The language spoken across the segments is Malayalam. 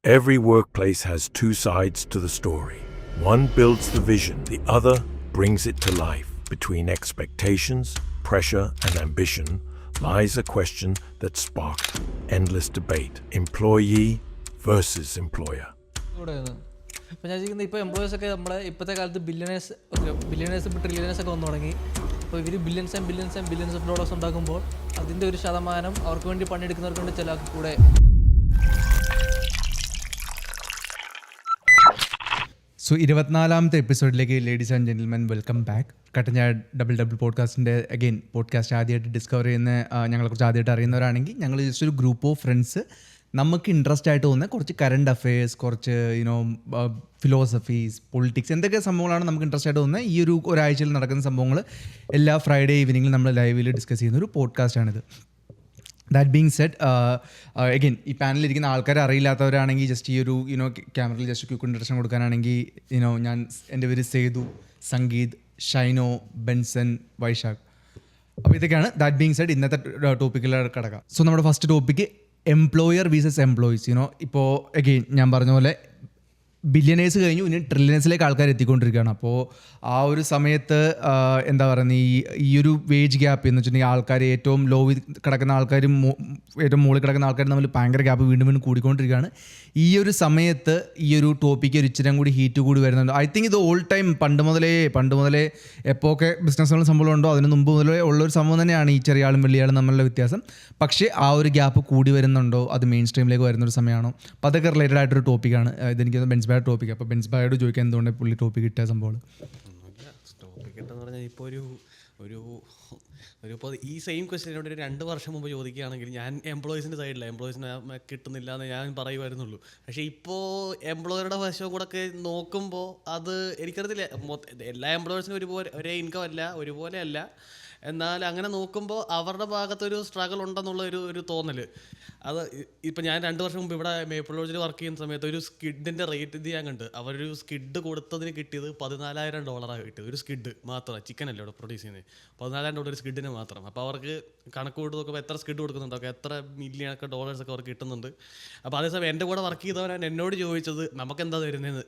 Every workplace has two sides to the story. One builds the vision, the other brings it to life. Between expectations, pressure, and ambition lies a question that sparked endless debate. Employee versus employer. അപ്പോൾ ഞാൻ ചോദിക്കുന്നത്, ഇപ്പോൾ എംപ്ലോയീസൊക്കെ നമ്മളെ ഇപ്പോഴത്തെ കാലത്ത് ബില്യണേഴ്സ് ഇപ്പോൾ ട്രില്യണേഴ്സൊക്കെ വന്നു തുടങ്ങി. അപ്പോൾ ഇവർ ബില്യൺസ് ഓഫ് ഡോളേഴ്സ് ഉണ്ടാക്കുമ്പോൾ അതിൻ്റെ ഒരു ശതമാനം അവർക്ക് വേണ്ടി പണിയെടുക്കുന്നവർക്ക് വേണ്ടി ചില കൂടെ. സോ 24ാമത്തെ എപ്പിസോഡിലേക്ക് ladies and gentlemen welcome back. കട്ടഞ്ഞ ഡബിൾ പോഡ്കാസ്റ്റിൻ്റെ അഗെയിൻ പോഡ്കാസ്റ്റ് ആദ്യമായിട്ട് ഡിസ്കവർ ചെയ്യുന്ന ഞങ്ങളെക്കുറിച്ച് ആദ്യമായിട്ട് അറിയുന്നവരാണെങ്കിൽ ഞങ്ങൾ ജസ്റ്റ് ഒരു ഗ്രൂപ്പ് ഓഫ് ഫ്രണ്ട്സ്, നമുക്ക് ഇൻട്രസ്റ്റ് ആയിട്ട് തോന്നുന്ന കുറച്ച് കറണ്ട് അഫെയർസ്, കുറച്ച് ഫിലോസഫീസ്, പൊളിറ്റിക്സ്, എന്തൊക്കെ സംഭവങ്ങളാണ് നമുക്ക് ഇൻട്രസ്റ്റ് ആയിട്ട് തോന്നുന്നത്. ഈ ഒരാഴ്ചയിൽ നടക്കുന്ന സംഭവങ്ങൾ എല്ലാ ഫ്രൈഡേ ഈവനിങ്ങിൽ നമ്മൾ ലൈവിൽ ഡിസ്കസ് ചെയ്യുന്ന ഒരു പോഡ്കാസ്റ്റാണിത്. ദാറ്റ് ബീങ് സെഡ്, അഗെയിൻ ഈ പാനലിരിക്കുന്ന ആൾക്കാരെ അറിയില്ലാത്തവരാണെങ്കിൽ ജസ്റ്റ് ഈ ഒരു ക്യാമറയിൽ ജസ്റ്റ് ക്വിക്ക് ഇൻട്രഡക്ഷൻ കൊടുക്കാനാണെങ്കിൽ ഞാൻ എൻ്റെ പേര് സേതു, സംഗീത്, ഷൈനോ, ബെൻസൺ, വൈശാഖ്. അപ്പോൾ ഇതൊക്കെയാണ്. ദാറ്റ് ബീങ് സെഡ്, ഇന്നത്തെ ടോപ്പിക്കിലേക്ക് കിടക്കാം. സോ നമ്മുടെ first topic employer visas employees. ഇപ്പോൾ അഗെയിൻ ഞാൻ പറഞ്ഞ പോലെ ബില്യണേഴ്സ് കഴിഞ്ഞു, ഇനി ട്രില്യണേഴ്സിലേക്ക് ആൾക്കാർ എത്തിക്കൊണ്ടിരിക്കുകയാണ്. അപ്പോൾ ആ ഒരു സമയത്ത് എന്താ പറയുന്നത്, ഈ ഒരു വേജ് ഗ്യാപ്പ് എന്ന് വെച്ചിട്ടുണ്ടെങ്കിൽ ആൾക്കാർ ഏറ്റവും ലോവിൽ കിടക്കുന്ന ആൾക്കാരും ഏറ്റവും മുകളിൽ കിടക്കുന്ന ആൾക്കാരും തമ്മിൽ ഭയങ്കര ഗ്യാപ്പ് വീണ്ടും കൂടിക്കൊണ്ടിരിക്കുകയാണ്. ഈ ഒരു സമയത്ത് ഈ ഒരു ടോപ്പിക്ക് ഒരു ഇച്ചിരി കൂടി ഹീറ്റ് കൂടി വരുന്നുണ്ട്. ഐ തിങ്ക് ഇത് ഓൾ ടൈം പണ്ട് മുതലേ എപ്പോഴൊക്കെ ബിസിനസ്സുകളും സംഭവം ഉണ്ടോ അതിന് മുമ്പ് മുതലേ ഉള്ളൊരു സംഭവം തന്നെയാണ് ഈ ചെറിയ ആളും വലിയ ആളും തമ്മിലുള്ള വ്യത്യാസം. പക്ഷേ ആ ഒരു ഗ്യാപ്പ് കൂടി വരുന്നുണ്ടോ, അത് മെയിൻ സ്ട്രീമിലേക്ക് വരുന്നൊരു സമയമാണോ, അപ്പോൾ അതൊക്കെ റിലേറ്റഡ് ആയിട്ടൊരു ടോപ്പിക്കാണ്. ഇതെനിക്ക് ബെൻസ് ബായുടെ ടോപ്പിക്ക്. അപ്പോൾ ബെൻസ് ബായോട് ചോദിക്കാൻ എന്തുകൊണ്ട് പുള്ളി ടോപ്പിക്ക് കിട്ടിയ സംഭവം? ടോപ്പിക് കിട്ടുമെന്ന് പറഞ്ഞാൽ ഇപ്പോൾ ഇപ്പോൾ ഈ സെയിം ക്വസ്റ്റ്യനോട് ഒരു 2 വർഷം മുമ്പ് ചോദിക്കുകയാണെങ്കിൽ ഞാൻ എംപ്ലോയീസിൻ്റെ സൈഡില്ല, എംപ്ലോയീസിനെ പറയുമായിരുന്നുള്ളൂ. എന്ന് ഞാൻ പറയുമായിരുന്നുള്ളൂ. പക്ഷേ ഇപ്പോൾ എംപ്ലോയറുടെ വശവും കൂടെ ഒക്കെ നോക്കുമ്പോൾ അത് എനിക്കറിയത്തില്ല, എല്ലാ എംപ്ലോയേഴ്സിനും ഒരേ ഇൻകം അല്ല, ഒരുപോലെ അല്ല. എന്നാൽ അങ്ങനെ നോക്കുമ്പോൾ അവരുടെ ഭാഗത്തൊരു സ്ട്രഗിൾ ഉണ്ടെന്നുള്ള ഒരു തോന്നൽ. അത് ഇപ്പം ഞാൻ 2 വർഷം മുമ്പ് ഇവിടെ മേപ്പിൾ ലോഡ്ജിൽ വർക്ക് ചെയ്യുന്ന സമയത്ത് ഒരു സ്കിഡിൻ്റെ റേറ്റ് ഇത് ഞാൻ കണ്ട്. അവരൊരു സ്കിഡ് കൊടുത്തതിന് കിട്ടിയത് $14,000 കിട്ടിയത്. ഒരു സ്കിഡ് മാത്രം, ചിക്കൻ അല്ലേ ഇവിടെ പ്രൊഡ്യൂസ് ചെയ്യുന്നത്, $14,000 ഒരു സ്കിഡിന് മാത്രം. അപ്പോൾ അവർക്ക് കണക്ക് കൂടി നോക്കുമ്പോൾ എത്ര സ്കിഡ് കൊടുക്കുന്നുണ്ടോ, എത്ര മില്യണൊക്കെ ഡോളേഴ്സൊക്കെ അവർക്ക് കിട്ടുന്നുണ്ട്. അപ്പോൾ അതേസമയം എൻ്റെ കൂടെ വർക്ക് ചെയ്തവരാണ് എന്നോട് ചോദിച്ചത് നമുക്ക് എന്താ തരുന്നതെന്ന്.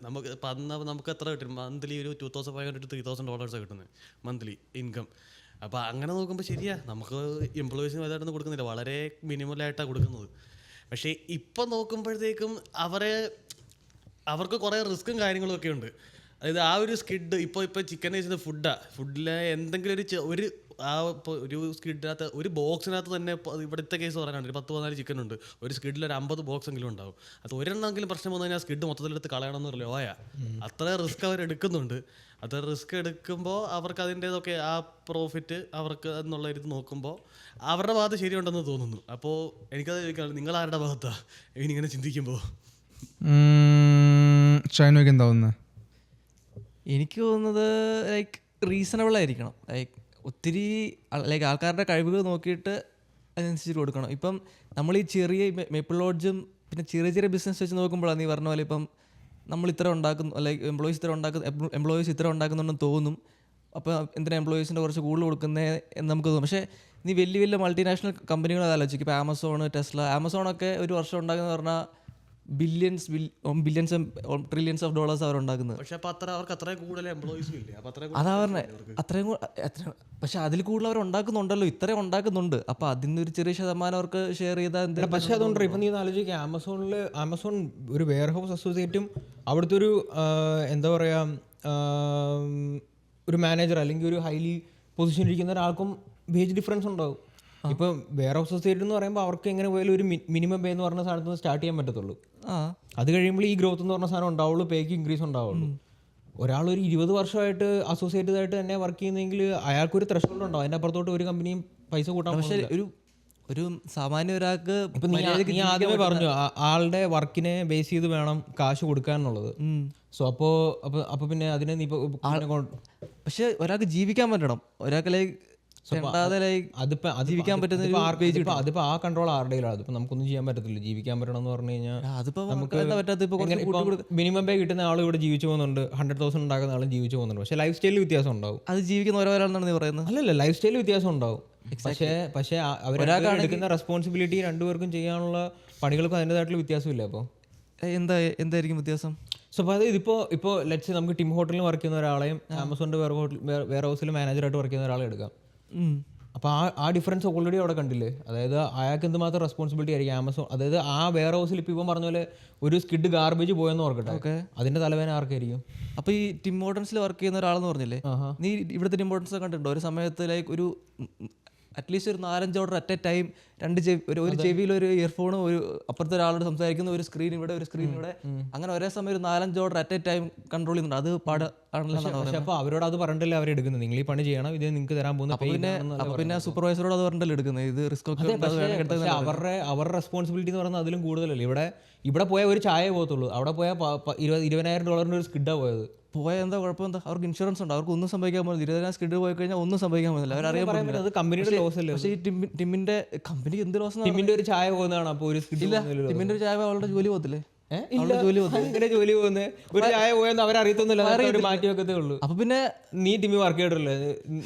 നമുക്ക് എത്ര കിട്ടും മന്ത്ലി? ഒരു $2,500 to $3,000 കിട്ടുന്നത് മന്ത്ലി ഇൻകം. അപ്പോൾ അങ്ങനെ നോക്കുമ്പോൾ ശരിയാ, നമുക്ക് എംപ്ലോയീസിന് വലുതായിട്ടൊന്നും കൊടുക്കുന്നില്ല, വളരെ മിനിമലായിട്ടാണ് കൊടുക്കുന്നത്. പക്ഷേ ഇപ്പം നോക്കുമ്പോഴത്തേക്കും അവർക്ക് കുറേ റിസ്ക്കും കാര്യങ്ങളും ഒക്കെ ഉണ്ട്. അതായത് ആ ഒരു സ്കിഡ് ഇപ്പോൾ ചിക്കൻ വെച്ചത് ഫുഡിലെ എന്തെങ്കിലും ഒരു സ്കിഡിനകത്ത്, ഒരു ബോക്സിനകത്ത് തന്നെ ഇവിടുത്തെ കേസ് പറയാനുണ്ട്, 10-14 ചിക്കൻ ഉണ്ട്. ഒരു സ്കിഡിൽ ഒരു 50 ബോക്സ് എങ്കിലും ഉണ്ടാവും. അത് ഒരെണ്ണമെങ്കിലും പ്രശ്നം വന്നു കഴിഞ്ഞാൽ സ്കിഡ് മൊത്തത്തിലെടുത്ത് കളയണമെന്ന് ലോയാ. അത്ര റിസ്ക് അവർ എടുക്കുന്നുണ്ട്. അത് റിസ്ക് എടുക്കുമ്പോൾ അവർക്ക് അതിൻ്റെതൊക്കെ ആ പ്രോഫിറ്റ് അവർക്ക് എന്നുള്ള ഇത് നോക്കുമ്പോൾ അവരുടെ ഭാഗത്ത് ശരിയുണ്ടെന്ന് തോന്നുന്നു. അപ്പോൾ എനിക്കത് ചോദിക്കാനുള്ളത്, നിങ്ങൾ ആരുടെ ഭാഗത്താണ് ഇങ്ങനെ ചിന്തിക്കുമ്പോൾ? ഷൈനോയ്ക്ക് എന്താ തോന്നുന്നത്? എനിക്ക് തോന്നുന്നത് റീസണബിൾ ആയിരിക്കണം. ഒത്തിരി ആൾക്കാരുടെ കഴിവുകൾ നോക്കിയിട്ട് അതിനനുസരിച്ച് കൊടുക്കണം. ഇപ്പം നമ്മൾ ഈ ചെറിയ മേപ്പിൾ ലോഡ്ജും പിന്നെ ചെറിയ ബിസിനസ് വെച്ച് നോക്കുമ്പോഴാണ് നീ പറഞ്ഞ പോലെ ഇപ്പം നമ്മൾ ഇത്ര ഉണ്ടാക്കുന്നു, എംപ്ലോയീസ് ഇത്ര ഉണ്ടാക്കുന്നുണ്ടെന്ന് തോന്നും. അപ്പോൾ എന്തിനാ എംപ്ലോയീസിൻ്റെ കുറച്ച് കൂടുതൽ കൊടുക്കുന്നത് എന്ന് നമുക്ക് തോന്നും. പക്ഷേ നീ വലിയ മൾട്ടിനാഷണൽ കമ്പനികൾ ആലോചിക്കും. ഇപ്പോൾ ആമസോൺ, ടെസ്ല. ആമസോണൊക്കെ ഒരു വർഷം ഉണ്ടാക്കുന്ന പറഞ്ഞാൽ ബില്യൺസ് ട്രില്യൺസ് ഓഫ് ഡോളേഴ്സ് അവരുണ്ടാക്കുന്നത്. പക്ഷേ അപ്പോൾ അവർക്ക് അത്രയും കൂടുതൽ എംപ്ലോയീസും ഇല്ല. അതാ പറഞ്ഞത്, അത്രയും പക്ഷെ അതിൽ കൂടുതൽ അവർ ഉണ്ടാക്കുന്നുണ്ടല്ലോ, ഇത്രയും ഉണ്ടാക്കുന്നുണ്ട്. അപ്പോൾ അതിന് ഒരു ചെറിയ ശതമാനം അവർക്ക് ഷെയർ ചെയ്താൽ എന്താ? പക്ഷേ അതുകൊണ്ട് ഇപ്പം നീ ആലോചിക്കുക, ആമസോൺ ഒരു വെയർ ഹൗസ് അസോസിയേറ്റും അവിടുത്തെ ഒരു എന്താ പറയുക ഒരു മാനേജർ അല്ലെങ്കിൽ ഒരു ഹൈലി പൊസിഷൻ ഇരിക്കുന്ന ഒരാൾക്കും വേജ് ഡിഫറൻസ് ഉണ്ടാവും. ഇപ്പം വെയർ ഹൗസ് അസോസിയേറ്റ് എന്ന് പറയുമ്പോൾ അവർക്ക് എങ്ങനെ പോയാലും ഒരു മിനിമം പേ എന്ന് പറഞ്ഞ സാധനത്ത് സ്റ്റാർട്ട് ചെയ്യാൻ പറ്റത്തുള്ളൂ. അത് കഴിയുമ്പോൾ ഈ ഗ്രോത്ത് എന്ന് പറഞ്ഞ സാധനം ഉണ്ടാവുള്ളൂ, പേക്ക് ഇൻക്രീസ് ഉണ്ടാവുള്ളൂ. ഒരാളൊരു 20 വർഷമായിട്ട് അസോസിയേറ്റഡ് ആയിട്ട് തന്നെ വർക്ക് ചെയ്യുന്നെങ്കിൽ അയാൾക്കൊരു ത്രഷോൾഡ് ഉണ്ടാവും. അതിൻ്റെ അപ്പുറത്തോട്ട് ഒരു കമ്പനിയും പൈസ കൂട്ടാൻ. പക്ഷേ ഒരു സാമാന്യ ഒരാൾക്ക് ഇപ്പം നീ ആദ്യമേ പറഞ്ഞു ആളുടെ വർക്കിനെ ബേസ് ചെയ്ത് വേണം കാശ് കൊടുക്കാൻ എന്നുള്ളത്. സോ അപ്പോൾ പിന്നെ അതിനെ നീ പക്ഷെ ഒരാൾക്ക് ജീവിക്കാൻ പറ്റണം, ഒരാൾക്ക് ജീവിക്കാൻ പറ്റുന്ന അതിപ്പോ ആ കൺട്രോൾ ആരുടെ കയ്യിലാണ്. അതിപ്പോ നമുക്കൊന്നും ചെയ്യാൻ പറ്റത്തില്ല. ജീവിക്കാൻ പറ്റണം എന്ന് പറഞ്ഞു കഴിഞ്ഞാൽ നമുക്ക് മിനിമം പേ കിട്ടുന്ന ആൾ ഇവിടെ ജീവിച്ചു പോകുന്നുണ്ട്, 100,000 ഉണ്ടാക്കുന്ന ആളും ജീവിച്ചു പോകുന്നുണ്ട്. പക്ഷേ ലൈഫ് സ്റ്റൈലിൽ വ്യത്യാസം ഉണ്ടാവും. അത് ജീവിക്കുന്ന ഓരോരാളാണെന്നാണ് നീ പറയുന്നത്? അല്ലല്ല, ലൈഫ് സ്റ്റൈലിൽ വ്യത്യാസം ഉണ്ടാവും. പക്ഷേ അവരെടുക്കുന്ന റെസ്പോൺസിബിലിറ്റി രണ്ടുപേർക്കും ചെയ്യാനുള്ള പണികൾക്കും അതിൻ്റെതായിട്ടുള്ള വ്യത്യാസമില്ല. അപ്പോൾ എന്തായിരിക്കും വ്യത്യാസം? സോ അപ്പോൾ അത് ഇപ്പോൾ ലെറ്റ്സ് നമുക്ക് ടിം ഹോട്ടലിൽ വർക്ക് ചെയ്യുന്ന ഒരാളെയും ആമസോണിൻ്റെ വെയർ ഹൗസിൽ മാനേജറായിട്ട് വർക്ക് ചെയ്യുന്ന ഒരാളെ എടുക്കാം. അപ്പോൾ ആ ഡിഫറൻസ് ഓൾറെഡി അവിടെ കണ്ടില്ലേ. അതായത് അയാൾക്ക് എന്തുമാത്രം റെസ്പോൺസിബിലിറ്റി ആയിരിക്കും ആമസോൺ. അതായത് ആ വെയർ ഹൗസിൽ ഇപ്പോൾ ഇവൻ പറഞ്ഞ പോലെ ഒരു സ്കിഡ് ഗാർബേജ് പോയെന്ന് ഓർക്കട്ടെ, അതിൻ്റെ തലവേന ആർക്കായിരിക്കും? അപ്പോൾ ഈ ടിം ഹോട്ടൻസിൽ വർക്ക് ചെയ്യുന്ന ഒരാളെന്ന് പറഞ്ഞില്ലേ, നീ ഇവിടുത്തെ ടിം ഹോട്ടൻസ് കണ്ടിട്ടുണ്ടോ? ഒരു സമയത്ത് ലൈക്ക് ഒരു അറ്റ്ലീസ്റ്റ് ഒരു 4-5 ഓർഡർ അറ്റ് എ ടൈം, ഒരു ചെവിയിൽ ഒരു ഇയർഫോണും ഒരു അപ്പുറത്തെ ഒരാളോട് സംസാരിക്കുന്ന ഒരു സ്ക്രീൻ ഇവിടെ ഒരു സ്ക്രീൻ ഇവിടെ, അങ്ങനെ ഒരേ സമയം ഒരു 4-5 order at A time control ചെയ്യുന്നുണ്ട്. അത് പാടാണല്ലോ. പക്ഷേ അപ്പോൾ അവരോട് അത് പറഞ്ഞിട്ടല്ലേ അവർ എടുക്കുന്നത്, നിങ്ങൾ ഈ പണി ചെയ്യണം, ഇത് നിങ്ങൾക്ക് തരാൻ പോകുന്ന. പിന്നെ സൂപ്പർവൈസറോട് അത് പറഞ്ഞില്ലോ എടുക്കുന്നത്, ഇത് റിസ്ക് ഒക്കെ. അവരുടെ റെസ്പോൺസിബിലിറ്റി എന്ന് പറയുന്നത് അതിലും കൂടുതലല്ലേ. ഇവിടെ പോയാൽ ഒരു ചായ പോകത്തുള്ളൂ, അവിടെ പോയാൽ $20,000 ഒരു സ്കിഡാണ് പോയത്. പോയാൽ എന്താ കുഴപ്പം? എന്താ? അവർക്ക് ഇൻഷുറൻസ് ഉണ്ട്, അവർക്ക് ഒന്നും സംഭവിക്കാൻ പോകുന്നില്ല. 20,000 സ്കിഡ് പോയി കഴിഞ്ഞാൽ ഒന്നും സംഭവിക്കാൻ പോകുന്നില്ല, അവരറിയാൻ പറ്റില്ല. അത് കമ്പനിയുടെ ലോസ് അല്ലേ. പക്ഷേ ഈ ടിമ്മിന്റെ കമ്പനി എന്ത് ലോസ്? ടിമ്മിന്റെ ഒരു ചായ പോകുന്നതാണ്. അപ്പോൾ ഒരു സ്കിഡ് ഇല്ല, ടിമ്മിന്റെ ഒരു ചായ അവളുടെ ജോലി പോകത്തില്ലേ? ജോലി പോകുന്നത് ഒരു ചായ പോയെന്ന് അവരറിയത്തൊന്നുമില്ല, മാറ്റി വെക്കത്തേ ഉള്ളൂ. അപ്പൊ പിന്നെ നീ ടിമ്മി വർക്ക് ചെയ്തിട്ടില്ലേ?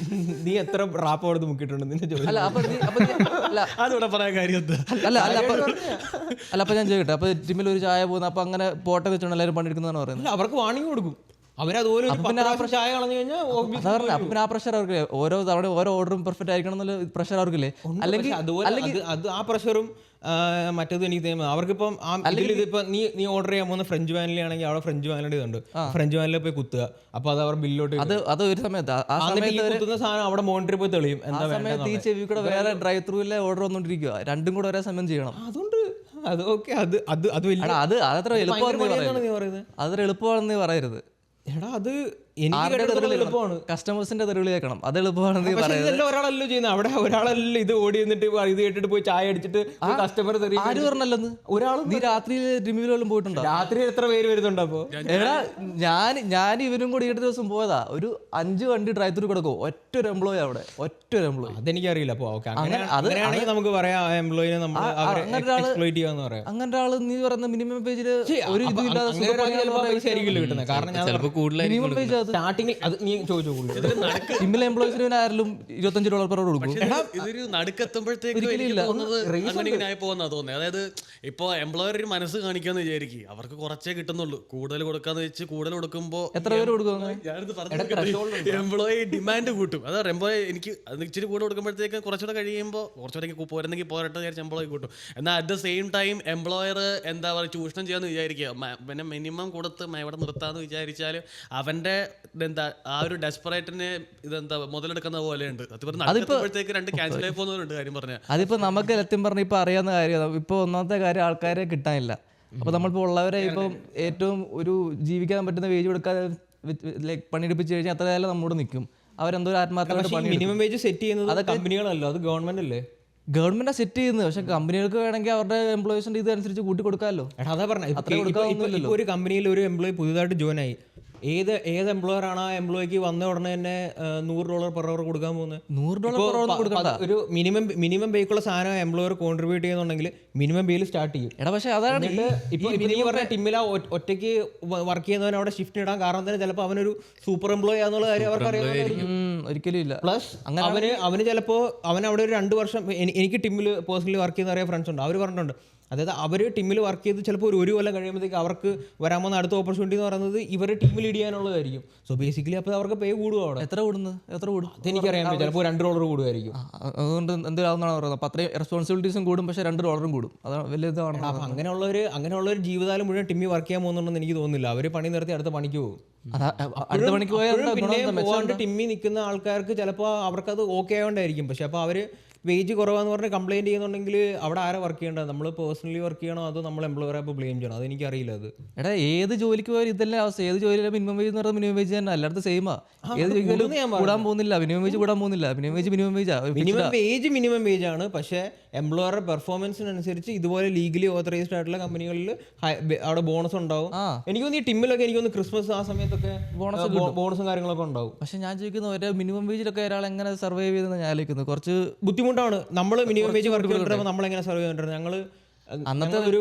നീ എത്ര റാപ്പ് കൊടുത്ത് മുക്കിയിട്ടുണ്ട് നിന്റെ ജോലി? അതിവിടെ പറയാൻ കാര്യം അല്ല. അപ്പൊ ഞാൻ ചോദിക്കട്ടെ, അപ്പൊ ടിമ്മിൽ ഒരു ചായ പോകുന്ന അപ്പൊ അങ്ങനെ പോട്ടെ വെച്ചോണ്ട് എല്ലാവരും പണിയെടുക്കുന്നതാണ് പറയുന്നത്. അവർക്ക് വാണിംഗ് കൊടുക്കും അവരതുപോലെ ചായ കളഞ്ഞു കഴിഞ്ഞാൽ. അപ്പൊ പിന്നെ ആ പ്രഷർ അവർക്ക് ഓരോ തവണ ഓരോ ഓർഡറും പെർഫെക്റ്റ് ആയിരിക്കണം എന്നുള്ള പ്രഷർ അവർക്കില്ലേ? അല്ലെങ്കിൽ ആ പ്രഷറും മറ്റേത് എനിക്ക് തോന്നുന്നു അവർക്കിപ്പം ഇതിപ്പോ നീ ഓർഡർ ചെയ്യാൻ പോകുന്ന ഫ്രഞ്ച് വാനില ആണെങ്കിൽ അവിടെ ഫ്രഞ്ച് വാനിലയുടെ ഇതുണ്ട്, ഫ്രഞ്ച് വാനില പോയി കുത്തുക. അപ്പൊ അത് അവർ ബില്ലോട്ട് അത് ഒരു സമയത്ത് കുത്തുന്ന സാധനം അവിടെ മോണിറ്ററിൽ പോയി തെളിയും. എന്താ സമയത്ത് ഈ ചെവി കൂടെ വേറെ ഡ്രൈവ് ത്രൂവിലെ ഓർഡർ വന്നോണ്ടിരിക്കുക, രണ്ടും കൂടെ ഒരേ സമയം ചെയ്യണം. അതുകൊണ്ട് അത് ഓക്കെ, അത് അത്ര എളുപ്പമാണെന്ന് അത്ര എളുപ്പമാണെന്ന് പറയരുത്. എടാ അത് എളുപ്പമാണ്, കസ്റ്റമേഴ്സിന്റെ തെരുവിൽ കേൾക്കണം, അത് എളുപ്പമാണെന്ന് പറയുന്നത്. ഒരാളല്ലോ ചെയ്യുന്നത്, അവിടെ ഒരാളല്ലോ ഇത് ഓടി എന്നിട്ട് ഇത് കേട്ടിട്ട് പോയി ചായ അടിച്ചിട്ട് കസ്റ്റമർ ആര് പറഞ്ഞല്ലെന്ന്. ഒരാൾ നീ രാത്രി റിമ്യൂവിലും പോയിട്ടുണ്ടോ? രാത്രി എത്ര പേര് വരുന്നുണ്ട്? അപ്പോ എടാ ഞാൻ ഇവനും കൂടി 7 ദിവസം പോയതാ, ഒരു 5 വണ്ടി ഡ്രൈവ് ത്രൂ കൊടുക്കും, ഒറ്റൊരു എംപ്ലോയി അവിടെ, ഒറ്റൊരു എംപ്ലോയി. അതെനിക്കറിയില്ല. അപ്പൊ അങ്ങനെയാണെങ്കിൽ നമുക്ക് പറയാം ആ എംപ്ലോയിനെ നമ്മൾ എക്സ്പ്ലോയിറ്റ് ചെയ്യാന്ന് പറയാം. അങ്ങനെ ഒരാൾ നീ പറയുന്ന മിനിമം പേജില് ഒരു കിട്ടുന്നത്. കാരണം മിനിമം പേജ് സ്റ്റാർട്ടിങ്ങിൽ അത് നീ ചോദിച്ചു ടിമ്മിലെ എംപ്ലോയീസിന് ആരെങ്കിലും $25 per hour കൊടുക്കും. ഇതൊരു നടുക്കെത്തുമ്പോഴത്തേക്ക് പോകുന്ന തോന്നുന്നത്. അതായത് ഇപ്പൊ എംപ്ലോയർ ഒരു മനസ്സ് കാണിക്കാന്ന് വിചാരിക്കും, അവർക്ക് കുറച്ചേ കിട്ടുന്നുള്ളൂ, കൂടുതൽ കൊടുക്കാന്ന് വെച്ച് കൂടുതൽ കൊടുക്കുമ്പോ എത്ര പേര് കൊടുക്കും? എംപ്ലോയി ഡിമാൻഡ് കൂട്ടും. അതാ എംപ്ലോയി എനിക്ക് ഇച്ചിരി കൂടുതൽ കൊടുക്കുമ്പോഴത്തേക്ക് കുറച്ചുകൂടെ കഴിയുമ്പോൾ കുറച്ചുകൂടെ പോരെന്നെങ്കിൽ പോരട്ടെ വിചാരിച്ച് എംപ്ലോയി കൂട്ടും. എന്നാൽ at the same time employer എന്താ പറയുക ചൂഷണം ചെയ്യാന്ന് വിചാരിക്കുക, പിന്നെ മിനിമം കൊടുത്ത് ഇവിടെ നിർത്താന്ന് വിചാരിച്ചാൽ അവന്റെ എന്താ ആ ഒരു ഡെസ്പറേറ്റിന് ഇതെന്താ മുതലെടുക്കുന്ന പോലെയുണ്ട്. അതിപ്പോഴത്തേക്ക് രണ്ട് ക്യാൻസൽ ആയി പോകുന്നവരുണ്ട് കാര്യം പറഞ്ഞാൽ. അതിപ്പോ നമുക്ക് സത്യം പറഞ്ഞ ഇപ്പൊ അറിയാവുന്ന കാര്യം. ഇപ്പൊ ഒന്നാമത്തെ കാര്യം ആൾക്കാരെ കിട്ടാനില്ല. അപ്പൊ നമ്മളിപ്പോ ഉള്ളവരെ ഇപ്പം ഏറ്റവും ഒരു ജീവിക്കാൻ പറ്റുന്ന വേജ് കൊടുക്കാതെ ലൈക്ക് പണിയെടുപ്പിച്ച് കഴിഞ്ഞാൽ അത്ര കാലം നമ്മോട് നിൽക്കും. അവരെന്തോ ആത്മാർത്ഥമായിട്ട് മിനിമം വേജ് സെറ്റ് ചെയ്യുന്നത് അത് കമ്പനികളല്ല, അത് ഗവൺമെന്റ് അല്ലേ? ഗവൺമെന്റ് സെറ്റ് ചെയ്യുന്നത്. പക്ഷെ കമ്പനികൾക്ക് വേണമെങ്കിൽ അവരുടെ എംപ്ലോയീസിന്റെ ഇതനുസരിച്ച് കൂട്ടി കൊടുക്കാമല്ലോ. അതാ പറഞ്ഞത്, ഒരു കമ്പനിയിൽ ഒരു എംപ്ലോയി പുതുതായിട്ട് ജോയിൻ ആയി, ഏത് എംപ്ലോയർ ആണ് ആ എംപ്ലോയിക്ക് വന്ന ഉടനെ തന്നെ $100 per hour കൊടുക്കാൻ പോകുന്നത്? $100 ഒരു മിനിമം പേക്കുള്ള സാധനം എംപ്ലോയർ കോൺട്രിബ്യൂട്ട് ചെയ്യുന്നുണ്ടെങ്കിൽ മിനിമം പേയിൽ സ്റ്റാർട്ട് ചെയ്യും. എടാ പക്ഷേ അതാണ് ഇപ്പൊ പറഞ്ഞ ടിമ്മില ഒറ്റയ്ക്ക് വർക്ക് ചെയ്യുന്നവൻ അവിടെ ഷിഫ്റ്റ് ഇടാൻ കാരണം തന്നെ ചിലപ്പോൾ അവനൊരു സൂപ്പർ എംപ്ലോയി ആണെന്നുള്ള കാര്യം അവർക്ക് അറിയാം. ഒരിക്കലും ഇല്ല. പ്ലസ് അവന് ചിലപ്പോൾ അവൻ അവിടെ ഒരു 2 വർഷം, എനിക്ക് ടിമ്മിൽ പേഴ്സണലി വർക്ക് ചെയ്യുന്ന അറിയാൻ ഫ്രണ്ട്സ് ഉണ്ട്, അവർ പറഞ്ഞിട്ടുണ്ട്. അതായത് അവർ ടീമിൽ വർക്ക് ചെയ്ത് ചിലപ്പോൾ ഒരു കൊല്ലം കഴിയുമ്പോഴത്തേക്ക് അവർക്ക് വരാൻ പോകുന്ന അടുത്ത ഓപ്പർച്യൂണിറ്റി എന്ന് പറയുന്നത് ഇവരെ ടീമിൽ ഇടിയാനുള്ളതായിരിക്കും. സോ ബേസിക്കലി അപ്പോൾ അവർക്ക് പേ കൂടും. അവിടെ എത്ര കൂടും അതെനിക്കറിയാൻ പറ്റും. ചിലപ്പോൾ $2 കൂടുമായിരിക്കും. അതുകൊണ്ട് എന്താണെന്നാണ് പറയുന്നത്. അപ്പോൾ അത്രയും റെസ്പോൺസിബിലിറ്റീസും കൂടും, പക്ഷേ $2 കൂടും. അതാണ് വലിയ ഇതാണ്. അപ്പോൾ അങ്ങനെയുള്ളൊരു ജീവിതകാലം മുഴുവൻ ടിമ്മി വർക്ക് ചെയ്യാൻ പോകുന്നുണ്ടെന്ന് എനിക്ക് തോന്നുന്നില്ല. അവർ പണി നിർത്തി അടുത്ത പണിക്ക് പോകും. അടുത്ത പണിക്ക് പോയാൽ ടിമ്മി നിൽക്കുന്ന ആൾക്കാർക്ക് ചിലപ്പോൾ അവർക്കത് ഓക്കെ ആയതുകൊണ്ടായിരിക്കും. പക്ഷെ അപ്പോൾ അവർ വേജ് കുറവാന്ന് പറഞ്ഞ് കംപ്ലയിൻറ്റ് ചെയ്യുന്നുണ്ടെങ്കിൽ അവിടെ ആരാ വർക്ക് ചെയ്യേണ്ടത്? നമ്മൾ പേഴ്സണലി വർക്ക് ചെയ്യണോ അതോ നമ്മൾ എംപ്ലോയറെ ഇപ്പോൾ ബ്ലെയിം ചെയ്യണം? അതെനിക്കറിയില്ല. അത് എടാ ഏത് ജോലിക്ക് പോയാലും ഇതല്ലേ അവസ്ഥ. ഏത് ജോലിയിലും മിനിമം വേജ് എന്ന് പറഞ്ഞാൽ മിനിമം വേജ് തന്നെ, എല്ലായിടത്തും സെയിമാ. ഏത് ജോലിയിലും കൂടാൻ പോകുന്നില്ല, മിനിമം വേജ് കൂടാൻ പോകുന്നില്ല. മിനിമം വേജ് ആണ്. പക്ഷേ എംപ്ലോയറുടെ പെർഫോമൻസിനനുസരിച്ച് ഇതുപോലെ ലീഗലി ഓതറൈസ്ഡ് ആയിട്ടുള്ള കമ്പനികളിൽ അവിടെ ബോണസ് ഉണ്ടാവും. എനിക്ക് തോന്നുന്നു ഈ ടിമ്മിലൊക്കെ എനിക്ക് തോന്നുന്നു ക്രിസ്മസ് ആ സമയത്തൊക്കെ ബോണസും കാര്യങ്ങളൊക്കെ ഉണ്ടാവും. പക്ഷെ ഞാൻ ചോദിക്കുന്നത് ഒരു മിനിമം വേജിലൊക്കെ ഒരാൾ എങ്ങനെ സർവൈവ് ചെയ്തെന്ന് ഞാൻ ആലോചിക്കുന്നത്. കുറച്ച് ബുദ്ധിമുട്ടാണ്. നമ്മൾ മിനിമം വേജ് വർക്ക് ചെയ്തിട്ടുമ്പോൾ നമ്മൾ എങ്ങനെ സർവൈവ് ചെയ്തിട്ടുണ്ട്? ഞങ്ങൾ അന്നത്തെ ഞങ്ങളൊരു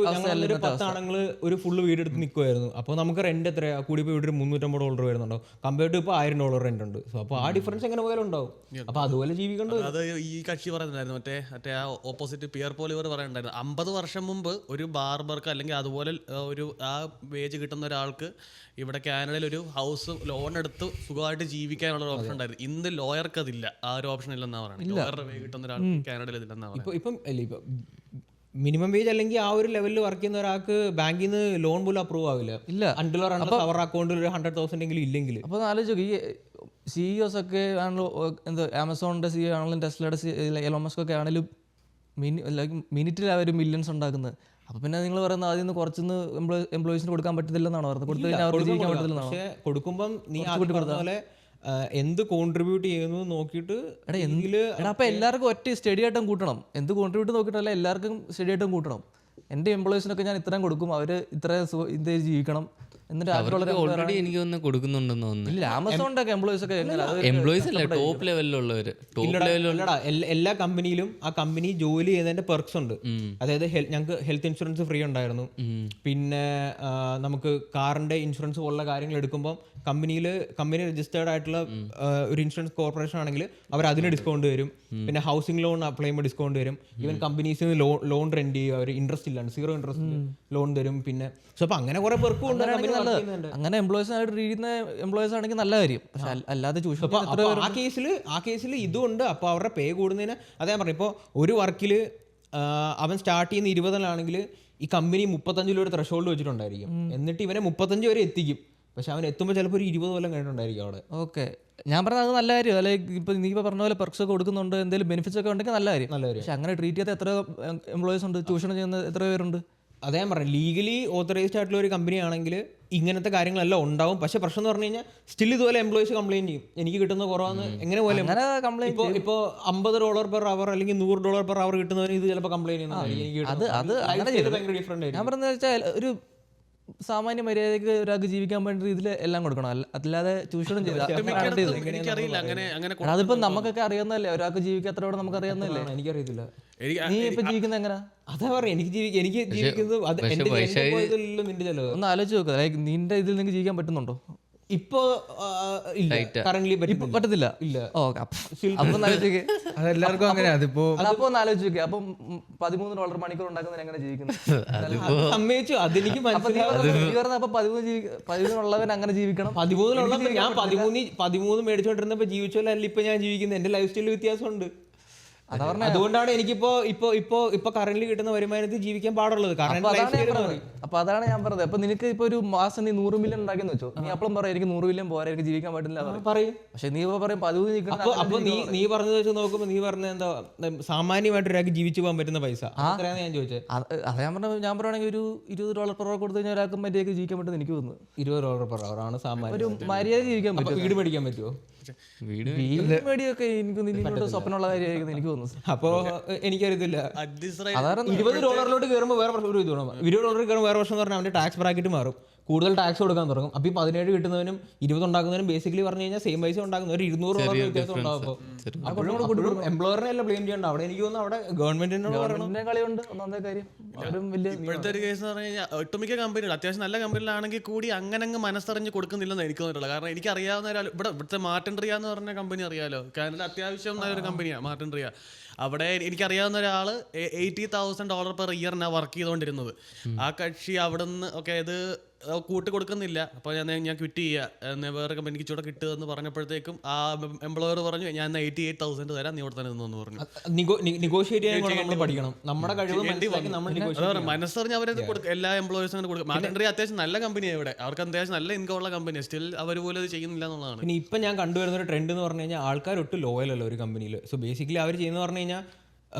10 ആണുങ്ങൾ ഒരു ഫുള്ള് വീടെടുത്ത് നിൽക്കുമായിരുന്നു. അപ്പോൾ നമുക്ക് റെന്റ് എത്രയാണ് കൂടി പോയി ഇവിടെ ഒരു $350 വരുന്നുണ്ടോ, കമ്പയർഡ് ടു ഇപ്പോൾ $1000 റെന്റ് ഉണ്ട്. സോ അപ്പോൾ ആ ഡിഫറൻസ് എങ്ങനെ പോയാലും ഉണ്ടാവും. അപ്പോൾ അതുപോലെ ജീവിക്കേണ്ടത്. അത് ഈ കക്ഷി പറയുന്നുണ്ടായിരുന്നു, മറ്റേ ആ ഓപ്പോസിറ്റ് പിയർ പോളിവർ പറയുന്നുണ്ടായിരുന്നു, 50 വർഷം മുമ്പ് ഒരു ബാർബർക്ക് അല്ലെങ്കിൽ അതുപോലെ ഒരു ആ വേജ് കിട്ടുന്ന ഒരാൾക്ക് ഇവിടെ കാനഡയിൽ ഒരു ഹൗസ് ലോൺ എടുത്ത് സുഖമായിട്ട് ജീവിക്കാനുള്ള ഒരു ഓപ്ഷൻ ഉണ്ടായിരുന്നു. ഇന്ന് ലോയർക്ക് അതില്ല, ആ ഒരു ഓപ്ഷൻ ഇല്ലെന്നാ പറയുന്നത്. ലോയറുടെ വേ കിട്ടുന്ന ഒരാൾക്ക് കാനഡയിൽ ഇതില്ലെന്നാ പറയുന്നത്. ഇപ്പം മിനിമം വേജ് അല്ലെങ്കിൽ ആ ഒരു ലെവലിൽ വർക്ക് ചെയ്യുന്ന ഒരാൾക്ക് ബാങ്കിൽ നിന്ന് ലോൺ പോലും അപ്രൂവ് ആവില്ല. ഇല്ല. അവരുടെ അക്കൗണ്ടിൽ ഒരു 100,000 എങ്കിലും ഇല്ലെങ്കിൽ. അപ്പോൾ ആലോചിക്കും, ഈ CEOs ഒക്കെ ആണല്ലോ, എന്താ ആമസോണിൻ്റെ CEO ആണെങ്കിലും ടെസ്ലയുടെ എലോൺ മസ്ക് ഒക്കെ ആണെങ്കിലും മിനിറ്റിൽ അവർ മില്യൺസ് ഉണ്ടാക്കുന്നത്. അപ്പോൾ പിന്നെ നിങ്ങൾ പറയുന്നത് ആദ്യം കുറച്ചൊന്ന് എംപ്ലോയീസിന് കൊടുക്കാൻ പറ്റത്തില്ലെന്നാണോ പറയുന്നത്? കൊടുത്തു കഴിഞ്ഞാൽ അവർക്ക് ജീവിക്കാൻ പറ്റത്തില്ലെന്നാണോ? പക്ഷേ കൊടുക്കുമ്പം നീ പറഞ്ഞ പോലെ എന്ത് കോൺട്രിബ്യൂട്ട് ചെയ്യുന്നു നോക്കിയിട്ട് അപ്പോൾ എല്ലാവർക്കും ഒറ്റ സ്റ്റഡി ആയിട്ടും കൂട്ടണം. എന്ത് കോൺട്രിബ്യൂട്ട് നോക്കിയിട്ടല്ല, എല്ലാവർക്കും സ്റ്റഡി ആയിട്ടും കൂട്ടണം. എൻ്റെ എംപ്ലോയീസിനൊക്കെ ഞാൻ ഇത്രയും കൊടുക്കും, അവർ ഇത്ര ഇത് ജീവിക്കണം എന്നിട്ട് ഓൾറെഡി എനിക്ക് തോന്നുന്നു കൊടുക്കുന്നുണ്ടെന്ന് തോന്നുന്നു. ഇല്ല, ആമസോണിന്റെ ഒക്കെ എംപ്ലോയീസ് ഒക്കെ എംപ്ലോയീസ് അല്ല, ടോപ്പ് ലെവലിലുള്ളവർ. എല്ലാ കമ്പനിയിലും ആ കമ്പനി ജോലി ചെയ്യുന്നതിന്റെ പെർക്സ് ഉണ്ട്. അതായത് ഞങ്ങൾക്ക് ഹെൽത്ത് ഇൻഷുറൻസ് ഫ്രീ ഉണ്ടായിരുന്നു. പിന്നെ നമുക്ക് കാറിന്റെ ഇൻഷുറൻസ് പോലുള്ള കാര്യങ്ങൾ എടുക്കുമ്പോൾ കമ്പനി രജിസ്റ്റേർഡ് ആയിട്ടുള്ള ഒരു ഇൻഷുറൻസ് കോർപ്പറേഷൻ ആണെങ്കിൽ അവർ അതിന് ഡിസ്കൗണ്ട് തരും. പിന്നെ ഹൗസിംഗ് ലോൺ അപ്ലൈ ചെയ്യുമ്പോൾ ഡിസ്കൗണ്ട് തരും. ഈവൻ കമ്പനീസിന് ലോൺ റെന്റ് ചെയ്യും, അവർ ഇൻട്രസ്റ്റ് ഇല്ലാണ്ട് 0 ഇൻട്രസ്റ്റ് ലോൺ തരും. പിന്നെ സോ അപ്പൊ അങ്ങനെ കുറെ പേർക്കും ഉണ്ട്. അങ്ങനെ എംപ്ലോയീസ് ആയിട്ട് ചെയ്യുന്ന എംപ്ലോയീസ് ആണെങ്കിൽ നല്ല കാര്യം. പക്ഷെ അല്ലാതെ ആ കേസിൽ ഇതുണ്ട്. അപ്പോൾ അവരുടെ പേ കൂടുന്നതിന് അതേ പറഞ്ഞു. ഇപ്പോൾ ഒരു വർക്കിൽ അവൻ സ്റ്റാർട്ട് ചെയ്യുന്ന 20-ലാണെങ്കിൽ ഈ കമ്പനി 35 ഒരു ത്രഷോൾഡ് വെച്ചിട്ടുണ്ടായിരിക്കും. എന്നിട്ട് ഇവനെ 35 വരെ എത്തിക്കും. പക്ഷെ അവൻ എത്തുമ്പോൾ ചിലപ്പോൾ ഒരു 20 കൊല്ലം കഴിഞ്ഞിട്ടുണ്ടായിരിക്കും അവിടെ. ഓക്കെ, ഞാൻ പറഞ്ഞത് അത് നല്ല കാര്യം. അല്ലെങ്കിൽ ഇപ്പം നീ ഇപ്പോൾ പറഞ്ഞ പോലെ പെർക്സ് ഒക്കെ കൊടുക്കുന്നുണ്ട്, എന്തെങ്കിലും ബെനിഫിറ്റ്സ് ഒക്കെ ഉണ്ടെങ്കിൽ നല്ല കാര്യം. പക്ഷെ അങ്ങനെ ട്രീറ്റ് ചെയ്യാത്ത എത്ര എംപ്ലോയീസ് ഉണ്ട്, ചൂഷണം ചെയ്യുന്ന എത്ര പേരുണ്ട്? അതേ ഞാൻ പറഞ്ഞു, ലീഗലി ഓതറൈസ്ഡ് ആയിട്ടുള്ള ഒരു കമ്പനി ആണെങ്കിൽ ഇങ്ങനത്തെ കാര്യങ്ങളെല്ലാം ഉണ്ടാവും. പക്ഷെ പ്രശ്നം എന്ന് പറഞ്ഞു കഴിഞ്ഞാൽ സ്റ്റിൽ ഇതുപോലെ എംപ്ലോയീസ് കംപ്ലൈന്റ് ചെയ്യും, എനിക്ക് കിട്ടുന്ന കുറവാന്ന്. എങ്ങനെ പോലെ ഇപ്പോൾ $50 പെർ അവർ അല്ലെങ്കിൽ $100 പെർ അവർ കിട്ടുന്നവന് ഇത് ചിലപ്പോൾ കംപ്ലൈന്റ് ചെയ്യുന്നത്. ഞാൻ പറഞ്ഞത് വെച്ചാൽ ഒരു സാമാന്യ മര്യാദയ്ക്ക് ഒരാൾക്ക് ജീവിക്കാൻ വേണ്ടി ഇതിൽ എല്ലാം കൊടുക്കണം, അല്ലാതെ ചൂഷണം ചെയ്ത്. അതിപ്പോ നമുക്കൊക്കെ അറിയാവുന്നല്ലേ, ഒരാൾക്ക് ജീവിക്കാത്തവരോട് നമുക്ക് അറിയാവുന്നല്ലേ. എനിക്കറിയത്തില്ല, നീ ഇപ്പൊ ജീവിക്കുന്നത് എങ്ങനെയാ? അതാ പറയാം, എനിക്ക് ജീവിക്കുന്നത് നിന്റെ ചെലവ് ഒന്ന് ആലോചിച്ച് നോക്കുക. ലൈക്ക് നിന്റെ ഇതിൽ നിങ്ങൾക്ക് ജീവിക്കാൻ പറ്റുന്നുണ്ടോ? ഇപ്പൊ കറന്റ്ലി പറ്റത്തില്ല. അതെല്ലാവർക്കും അങ്ങനെ. അതിപ്പോ അപ്പൊ ഒന്ന് ആലോചിച്ച് നോക്കുക. അപ്പം $13 മണിക്കൂർ ഉണ്ടാക്കുന്നതിന് എങ്ങനെ ജീവിക്കുന്നത്? സമ്മതിച്ചു, അതെനിക്ക് മനസ്സിലാവും. അപ്പൊ 13 ഉള്ളവൻ അങ്ങനെ ജീവിക്കണം. 13 ഞാൻ 13 മേടിച്ചോണ്ടിരുന്നപ്പോ ജീവിച്ചോല്ല അല്ല ഇപ്പൊ ഞാൻ ജീവിക്കുന്നത്. എന്റെ ലൈഫ് സ്റ്റൈലിൽ വ്യത്യാസമുണ്ട്. അതുകൊണ്ടാണ് എനിക്കിപ്പോ കറന്റ് കിട്ടുന്ന വരുമാനത്തിൽ ജീവിക്കാൻ പാടുള്ളത്. അപ്പൊ അതാണ് ഞാൻ പറഞ്ഞത്. അപ്പൊ നിനക്ക് ഇപ്പൊ ഒരു മാസം നീ 100 മില്യൺ ഉണ്ടാക്കിയെന്ന് വെച്ചോ, നീ അപ്പോഴും പറയാം എനിക്ക് 100 മില്യൺ പോരാ, എനിക്ക് ജീവിക്കാൻ പറ്റില്ല പറയും. പക്ഷെ നീ പറയും 13. അപ്പൊ നീ പറഞ്ഞത് വെച്ച് നോക്കുമ്പോ നീ പറഞ്ഞ എന്താ സാമാന്യമായിട്ട് ഒരാൾക്ക് ജീവിച്ചു പോകാൻ പറ്റുന്ന പൈസ അത്രയാണ് ഞാൻ ചോദിച്ചത്. അത് ഞാൻ പറയുകയാണെങ്കിൽ ഒരു $20 പെർ അവർ കൊടുത്തു കഴിഞ്ഞാൽ ഒരാൾക്ക് മര്യാദയ്ക്ക് ജീവിക്കാൻ പറ്റും എനിക്ക് തോന്നുന്നു. $20 പെർ അവർ ആണ് സാമാന്യം. ഒരു മര്യാദ ജീവിക്കാൻ പറ്റും. വീട് മേടിക്കാൻ പറ്റുമോ? വീട് മേടിയൊക്കെ എനിക്ക് നിന്നോട് സ്വപ്നമുള്ള കാര്യമായിരിക്കും എനിക്ക് തോന്നുന്നു. അപ്പൊ എനിക്കറിയത്തില്ല. $20 കയറുമ്പോൾ വേറെ പ്രശ്നം. $20 കയറുമ്പോൾ വേറെ പ്രശ്നം എന്ന് പറഞ്ഞാൽ അവന്റെ ടാക്സ് ബ്രാക്കറ്റ് മാറും, കൂടുതൽ ടാക്സ് കൊടുക്കാൻ തുടങ്ങും. അപ്പോൾ ഈ 17 കിട്ടുന്നവനും 20 ഉണ്ടാക്കുന്നവനും ബേസിക്കലി പറഞ്ഞു കഴിഞ്ഞാൽ സെയിം പൈസ ഉണ്ടാക്കുന്ന ഒരു $200 വ്യത്യാസം ഉണ്ടാവും. അപ്പോൾ എംപ്ലോയറിനെ അല്ല ബ്ലെയിം ചെയ്യേണ്ട, അവിടെ എനിക്ക് തോന്നുന്നു അവിടെ ഗവൺമെന്റിന്റെ കളിയുണ്ട്. ഒന്നാമത്തെ കാര്യം ഇപ്പോഴത്തെ ഒരു കേസ് എന്ന് പറഞ്ഞു കഴിഞ്ഞാൽ ഒട്ടുമിക്ക കമ്പനികൾ അത്യാവശ്യം നല്ല കമ്പനികളാണെങ്കിൽ കൂടി അങ്ങനെ മനസ്സറിഞ്ഞ് കൊടുക്കുന്നില്ലെന്ന് എനിക്ക് തോന്നിയിട്ടുള്ളത്. കാരണം എനിക്ക് അറിയാവുന്ന ഒരാൾ ഇവിടുത്തെ മാർട്ടിൻ റിയ എന്ന് പറഞ്ഞ കമ്പനി അറിയാലോ, കാനഡ അത്യാവശ്യം നല്ലൊരു കമ്പനിയാണ് മാർട്ടിൻ റിയ. അവിടെ എനിക്കറിയാവുന്ന ഒരാൾ $80,000 പെർ ഇയറിനാണ് വർക്ക് ചെയ്തുകൊണ്ടിരുന്നത്. ആ കക്ഷി അവിടെ നിന്ന് ഓക്കെ ഇത് കൂട്ടി കൊടുക്കുന്നില്ല, അപ്പോൾ ഞാൻ ക്വിറ്റ് ചെയ്യുക, വേറെ കമ്പനിക്ക് ചൂടെ കിട്ടുക എന്ന് പറഞ്ഞപ്പോഴത്തേക്കും ആ എംപ്ലോയർ പറഞ്ഞു ഞാൻ 88,000 തരാം, നീ ഇവിടെ തന്നെ നിന്നു പറഞ്ഞു. മനസ്സറിഞ്ഞ് അവരത് കൊടുക്കും, എല്ലാ എംപ്ലോയീസും അങ്ങനെ കൊടുക്കും. മാർട്ടിൻ റിയ അത്യാവശ്യം നല്ല കമ്പനിയാണ് ഇവിടെ, അവർക്ക് അത്യാവശ്യം നല്ല ഇൻകം ഉള്ള കമ്പനിയാണ്. സ്റ്റിൽ അവർ പോലും അത് ചെയ്യുന്നില്ല എന്നുള്ളതാണ്. പിന്നെ ഇപ്പം ഞാൻ കണ്ടുവരുന്ന ഒരു ട്രെൻഡ് എന്ന് പറഞ്ഞു കഴിഞ്ഞാൽ ആൾക്കാർ ഒട്ടും ലോയൽ അല്ല ഒരു കമ്പനിയിൽ. സോ ബേസിക്കലി അവർ ചെയ്യുന്നത് പറഞ്ഞു കഴിഞ്ഞാൽ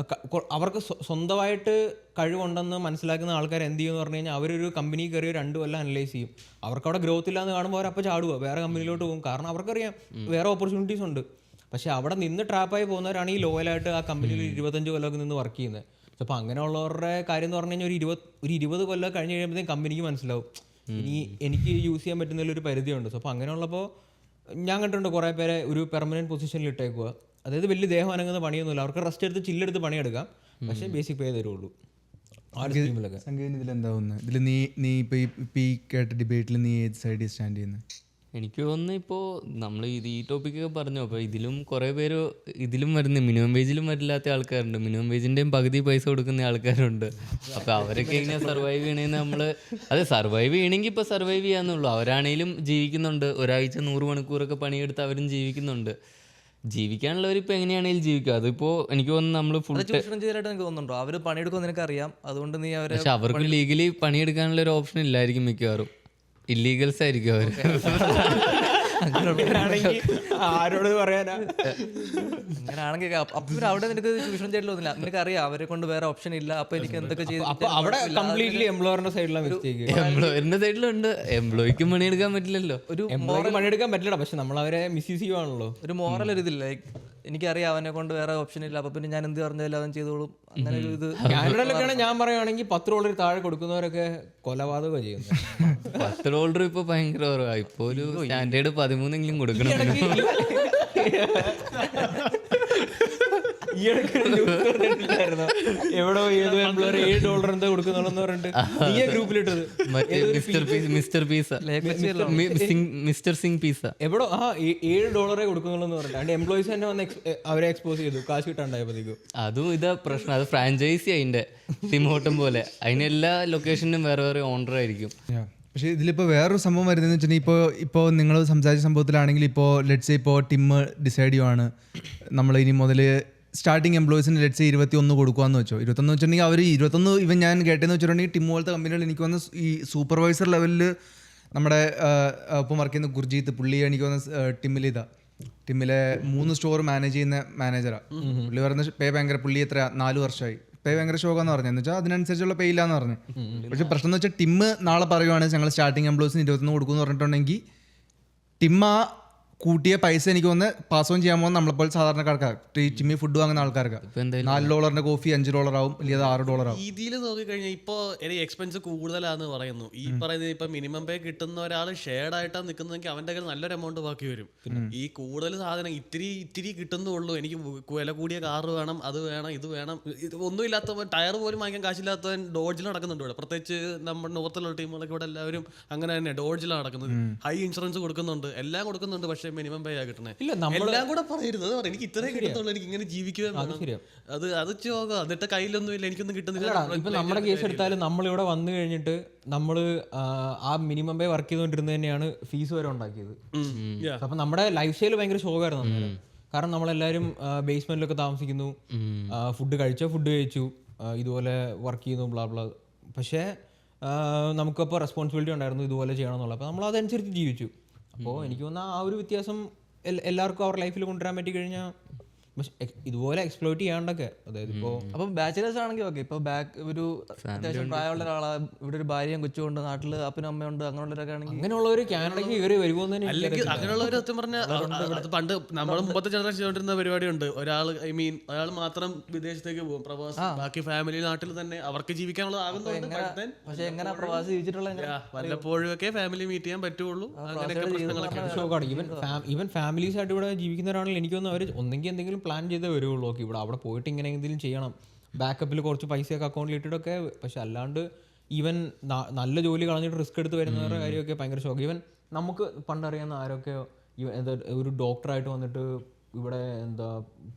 അവർക്ക് സ്വന്തമായിട്ട് കഴിവുണ്ടെന്ന് മനസ്സിലാക്കുന്ന ആൾക്കാർ എന്ത് ചെയ്യുമെന്ന് പറഞ്ഞു കഴിഞ്ഞാൽ അവരൊരു കമ്പനി കയറി 2 കൊല്ലം അനലൈസ് ചെയ്യും. അവർക്ക് അവിടെ ഗ്രോത്ത് ഇല്ലാന്ന് കാണുമ്പോൾ അവരപ്പോൾ ചാടുക, വേറെ കമ്പനിയിലോട്ട് പോകും. കാരണം അവർക്കറിയാം വേറെ ഓപ്പർച്യൂണിറ്റീസ് ഉണ്ട്. പക്ഷേ അവിടെ നിന്ന് ട്രാപ്പായി പോകുന്നവരാണ് ഈ ലോയലായിട്ട് ആ കമ്പനിയിൽ 25 കൊല്ലമൊക്കെ നിന്ന് വർക്ക് ചെയ്യുന്നത്. അപ്പോൾ അങ്ങനെയുള്ളവരുടെ കാര്യം എന്ന് പറഞ്ഞു കഴിഞ്ഞാൽ ഒരു 20 കൊല്ലം കഴിഞ്ഞ് കഴിയുമ്പോഴത്തേക്കും കമ്പനിക്ക് മനസ്സിലാവും ഇനി എനിക്ക് യൂസ് ചെയ്യാൻ പറ്റുന്നതിലൊരു പരിധിയുണ്ട്. സോ അപ്പോൾ അങ്ങനെയുള്ളപ്പോൾ ഞാൻ കണ്ടിട്ടുണ്ട് കുറേ പേരെ ഒരു പെർമനൻറ്റ് പൊസിഷനിൽ ഇട്ടേക്കുക. അതായത് വലിയ ദേഹം അനങ്ങുന്ന പണിയൊന്നുമില്ല, അവർക്ക് റെസ്റ്റ് എടുത്ത് ചില്ലെടുത്ത് പണിയെടുക്കാം, പക്ഷേ ബേസിക് പേ തരുള്ളൂ. സ്കീമിലൊക്കെ. സംഗീതം ഇതിലെന്താ തോന്നുന്നത്? ഇതിൽ നീ ഇപ്പോൾ ഈ കേട്ട ഡിബേറ്റിൽ നീ ഏത് സൈഡിൽ സ്റ്റാൻഡ് ചെയ്യുന്നത്? എനിക്ക് തോന്നുന്നു ഇപ്പോൾ നമ്മൾ ഈ ടോപ്പിക്കൊക്കെ പറഞ്ഞു, അപ്പോൾ ഇതിലും കുറേ പേര് ഇതിലും വരുന്ന മിനിമം വേജിലും വരില്ലാത്ത ആൾക്കാരുണ്ട്, മിനിമം വേജിൻ്റെയും പകുതി പൈസ കൊടുക്കുന്ന ആൾക്കാരുണ്ട്. അപ്പോൾ അവരൊക്കെ എങ്ങനെ സർവൈവ് ചെയ്യണമെന്ന് നമ്മൾ സർവൈവ് ചെയ്യണമെങ്കിൽ ഇപ്പോൾ സർവൈവ് ചെയ്യാന്നുള്ളൂ. അവരാണേലും ജീവിക്കുന്നുണ്ട്, ഒരാഴ്ച 100 മണിക്കൂറൊക്കെ പണിയെടുത്ത് അവരും ജീവിക്കുന്നുണ്ട്. ജീവിക്കാനുള്ളവരിപ്പോൾ എങ്ങനെയാണെങ്കിലും ജീവിക്കുക. അതിപ്പോൾ എനിക്ക് തോന്നുന്നു നമ്മൾ ഫുൾ ചൂഷണം ചെയ്തതായിട്ട് എനിക്ക് തോന്നുന്നുണ്ടോ? അവർ പണിയെടുക്കുമെന്ന് നിനക്കറിയാം, അതുകൊണ്ട് നീ അവരെ പക്ഷെ അവർക്ക് ലീഗലി പണിയെടുക്കാനുള്ള ഒരു ഓപ്ഷൻ ഇല്ലായിരിക്കും മിക്കവാറും. ഇല്ലീഗൽസ് ആയിരിക്കും അവർ. ആരോട് പറയാനാ? അങ്ങനെയാണെങ്കിൽ അപ്പം അവിടെ നിനക്ക് ചൂഷണം ചെയ്തിട്ട് തോന്നില്ല. നിനക്കറിയാം അവരെ കൊണ്ട് വേറെ ഓപ്ഷൻ ഇല്ല, അപ്പൊ എനിക്ക് എന്തൊക്കെ അപ്പൊ അവിടെ കംപ്ലീറ്റ്ലി എംപ്ലോയറിന്റെ സൈഡിലാണ് മിസ്റ്റേക്ക്. എംപ്ലോയറിന്റെ സൈഡിലുണ്ട്, എംപ്ലോയിക്കും പണിയെടുക്കാൻ പറ്റില്ലല്ലോ. ഒരു എംപ്ലോയിക്ക് പണിയെടുക്കാൻ പറ്റില്ല, പക്ഷെ നമ്മൾ അവരെ മിസ്യൂസ് ചെയ്യുവാണല്ലോ. ഒരു മോറൽ ഒരു ഇതില്ല. എനിക്കറിയാം അവനെ കൊണ്ട് വേറെ ഓപ്ഷൻ ഇല്ല, അപ്പൊ പിന്നെ ഞാൻ എന്ത് പറഞ്ഞാലും അവൻ ചെയ്തോളും. അങ്ങനെ ഒരു ഇത് കാനഡയിലൊക്കെയാണ് ഞാൻ പറയുകയാണെങ്കിൽ $10 താഴെ കൊടുക്കുന്നവരൊക്കെ കൊലപാതകം ചെയ്യുന്നത്. $10 ഇപ്പൊ ഭയങ്കര കുറവാ. ഇപ്പൊ ഒരു സ്റ്റാൻഡേർഡ് 13 കൊടുക്കണം. എവിടെ ഏതോ എംപ്ലോയർ $7 എന്താ കൊടുക്കുന്നുള്ളെന്ന് പറഞ്ഞിട്ട് നീ ഗ്രൂപ്പിലിട്ടത് മിസ്റ്റർ സിംഗ് പീസ എവിടോ $7 കൊടുക്കുന്നുള്ളെന്ന് പറഞ്ഞിട്ട് അതിന്റെ എംപ്ലോയീസ് തന്നെ വന്ന് അവരെ എക്സ്പോസ് ചെയ്തു കാശ് കിട്ടാണ്ടായപ്പോഴത്തേക്കും. അതും ഇതാ പ്രശ്നം. അത് ഫ്രാഞ്ചൈസി അതിന്റെ ടിമോട്ടം പോലെ. അതിന് എല്ലാ ലൊക്കേഷനും വേറെ വേറെ ഓണർ ആയിരിക്കും. പക്ഷേ ഇതിലിപ്പോൾ വേറൊരു സംഭവം വരുന്നതെന്ന് വെച്ചിട്ടുണ്ടെങ്കിൽ ഇപ്പോൾ നിങ്ങൾ സംസാരിച്ച സംഭവത്തിലാണെങ്കിൽ ഇപ്പോൾ ലെറ്റ്സ് ഇപ്പോൾ ടിം ഡിസൈഡ് ചെയ്യുവാണ് നമ്മൾ ഇനി മുതൽ സ്റ്റാർട്ടിങ് എംപ്ലോയീസിന് ലെറ്റ്സ് 21 കൊടുക്കുകയെന്ന് വെച്ചോ. 21 വെച്ചിട്ടുണ്ടെങ്കിൽ അവർ 21 ഇവൻ ഞാൻ കേട്ടതെന്ന് വെച്ചിട്ടുണ്ടെങ്കിൽ ടിം പോലത്തെ കമ്പനികൾ എനിക്ക് വന്ന് ഈ സൂപ്പർവൈസർ ലെവലിൽ നമ്മുടെ ഒപ്പം വർക്ക് ചെയ്യുന്ന ഗുർജീത്ത് പുള്ളി എനിക്ക് വന്ന് ടിമ്മിലെ 3 സ്റ്റോർ മാനേജ് ചെയ്യുന്ന മാനേജറാണ്. പുള്ളി പറയുന്ന പേ ഭയങ്കര, പുള്ളി എത്ര 4 വർഷമായി പേ ഭയങ്കര ഷോക്കാന്ന് പറഞ്ഞു. എന്ന് വെച്ചാൽ അതിനനുസരിച്ചുള്ള പേ ഇല്ലാന്ന് പറഞ്ഞു. പക്ഷെ പ്രശ്നം എന്ന് വെച്ചാൽ ടിം നാളെ പറയുവാണ് ഞങ്ങൾ സ്റ്റാർട്ടിങ് എംപ്ലോയീസിന് 21 കൊടുക്കുമെന്ന് പറഞ്ഞിട്ടുണ്ടെങ്കിൽ ടിം ആ കൂട്ടിയ പൈസ എനിക്ക് വന്ന് പാസ് ഓൺ ചെയ്യാൻ പോകുന്ന നമ്മളെപ്പോലെ സാധാരണക്കാർക്ക് ടിമ്മി ഫുഡ് വാങ്ങുന്ന ആൾക്കാർക്ക് $4 കോഫി $5 ആവും, അല്ലെങ്കിൽ $6 ആവും. രീതിയിൽ നോക്കിക്കഴിഞ്ഞാൽ ഇപ്പോൾ എനിക്ക് എക്സ്പെൻസ് കൂടുതലാന്ന് പറയുന്നു. ഈ പറയുന്നത് ഇപ്പൊ മിനിമം പേ കിട്ടുന്ന ഒരാൾ ഷെയർഡ് ആയിട്ടാണ് നിൽക്കുന്നതെങ്കിൽ അവന്റെ കയ്യിൽ നല്ലൊരു എമൗണ്ട് ബാക്കി വരും. ഈ കൂടുതൽ സാധനം ഇത്തിരി കിട്ടുന്നുള്ളൂ, എനിക്ക് വില കൂടിയ കാറ് വേണം, അത് വേണം, ഇത് വേണം, ഒന്നും ഇല്ലാത്തവൻ ടയർ പോലും വാങ്ങിക്കാൻ കാശില്ലാത്തവൻ ഡോഡ്ജിൽ നടക്കുന്നുണ്ട് ഇവിടെ. പ്രത്യേകിച്ച് നമ്മുടെ നോർത്തിലുള്ള ടീമുകളൊക്കെ ഇവിടെ എല്ലാവരും അങ്ങനെ തന്നെ ഡോഡ്ജിലാണ് നടക്കുന്നത്. ഹൈ ഇൻഷുറൻസ് കൊടുക്കുന്നുണ്ട്, എല്ലാം കൊടുക്കുന്നുണ്ട്, പക്ഷേ മിനിമം പേ ആ കിട്ടണേ. എല്ലാം കൂടെ പറയരുത്, എനിക്ക് ഇത്രയും കിട്ടുന്നുള്ളൂ, എനിക്ക് ഇങ്ങനെ ജീവിക്കുക. അത് ചോക എന്നിട്ട് കയ്യിലൊന്നും ഇല്ല, എനിക്കൊന്നും കിട്ടുന്നില്ല. ഇപ്പൊ നമ്മുടെ കേസ് എടുത്താലും നമ്മളിവിടെ വന്നു കഴിഞ്ഞിട്ട് നമ്മള് ആ മിനിമം പേ വർക്ക് ചെയ്തുകൊണ്ടിരുന്നത് തന്നെയാണ് ഫീസ് വരെ ഉണ്ടാക്കിയത്. അപ്പൊ നമ്മുടെ ലൈഫ് സ്റ്റൈൽ ഭയങ്കര ഷോക്കായിരുന്നു. കാരണം നമ്മളെല്ലാരും ബേസ്മെന്റിലൊക്കെ താമസിക്കുന്നു, ഫുഡ് കഴിച്ചു, ഇതുപോലെ വർക്ക് ചെയ്യുന്നു, ബ്ലാ ബ്ലാ. പക്ഷേ നമുക്കപ്പോൾ റെസ്പോൺസിബിലിറ്റി ഉണ്ടായിരുന്നു ഇതുപോലെ ചെയ്യണം എന്നുള്ളത്. അപ്പോൾ നമ്മൾ അതനുസരിച്ച് ജീവിച്ചു. അപ്പോൾ എനിക്ക് തോന്നുന്ന ആ ഒരു വ്യത്യാസം എല്ലാവർക്കും അവരുടെ ലൈഫിൽ കൊണ്ടുവരാൻ പറ്റി കഴിഞ്ഞാൽ ഇതുപോലെ എക്സ്പ്ലോയിറ്റ് ചെയ്യാണ്ടൊക്കെ. അതായത് ഇപ്പോൾ അപ്പം ബാച്ചിലേഴ്സ് ആണെങ്കിൽ ഓക്കെ, ഇപ്പോൾ ഒരു അത്യാവശ്യം പ്രായമുള്ള ഒരാളാ, ഇവിടെ ഒരു ഭാര്യയും കൊച്ചുകൊണ്ട് നാട്ടിൽ അപ്പനും അമ്മയുണ്ട്, അങ്ങനെയുള്ളവരൊക്കെ ആണെങ്കിൽ അങ്ങനെയുള്ളവർ കാനഡയ്ക്ക് കയറി വരുമോ എന്ന് തന്നെ അല്ലെങ്കിൽ അങ്ങനെയുള്ളവർ സത്യം പറഞ്ഞാൽ പണ്ട് നമ്മുടെ മുമ്പത്തെ ജനറേഷൻ ചെയ്തോണ്ടിരുന്ന പരിപാടിയുണ്ട്. ഒരാൾ മാത്രം വിദേശത്തേക്ക് പോകും പ്രവാസി, ബാക്കി ഫാമിലി നാട്ടിൽ തന്നെ അവർക്ക് ജീവിക്കാനുള്ളത് ആകുന്നുണ്ട്. പക്ഷെ എങ്ങനെ പ്രവാസി ജീവിച്ചിട്ടുള്ള വല്ലപ്പോഴും ഒക്കെ ഫാമിലി മീറ്റ് ചെയ്യാൻ പറ്റുള്ളൂ. അങ്ങനെയൊക്കെ പ്രശ്നങ്ങളൊക്കെ ഷോക്കാണ്. ഈവൻ ഫാമിലീസ് ആയിട്ട് ഇവിടെ ജീവിക്കുന്നവരാണെങ്കിൽ എനിക്ക് തോന്നുന്നു അവർ ഒന്നെങ്കിൽ എന്തെങ്കിലും പ്ലാൻ ചെയ്തേ വരുള്ളൂ. ഓക്കെ, ഇവിടെ അവിടെ പോയിട്ട് ഇങ്ങനെ എന്തെങ്കിലും ചെയ്യണം, ബാക്കപ്പിൽ കുറച്ച് പൈസയൊക്കെ അക്കൗണ്ടിൽ ഇട്ടിട്ടൊക്കെ. പക്ഷെ അല്ലാണ്ട് ഈവൻ നല്ല ജോലി കളഞ്ഞിട്ട് റിസ്ക് എടുത്ത് വരുന്നവരുടെ കാര്യമൊക്കെ ഭയങ്കര ഷോക്ക്. ഈവൻ നമുക്ക് പണ്ടറിയാവുന്ന ആരൊക്കെ ഒരു ഡോക്ടറായിട്ട് വന്നിട്ട് ഇവിടെ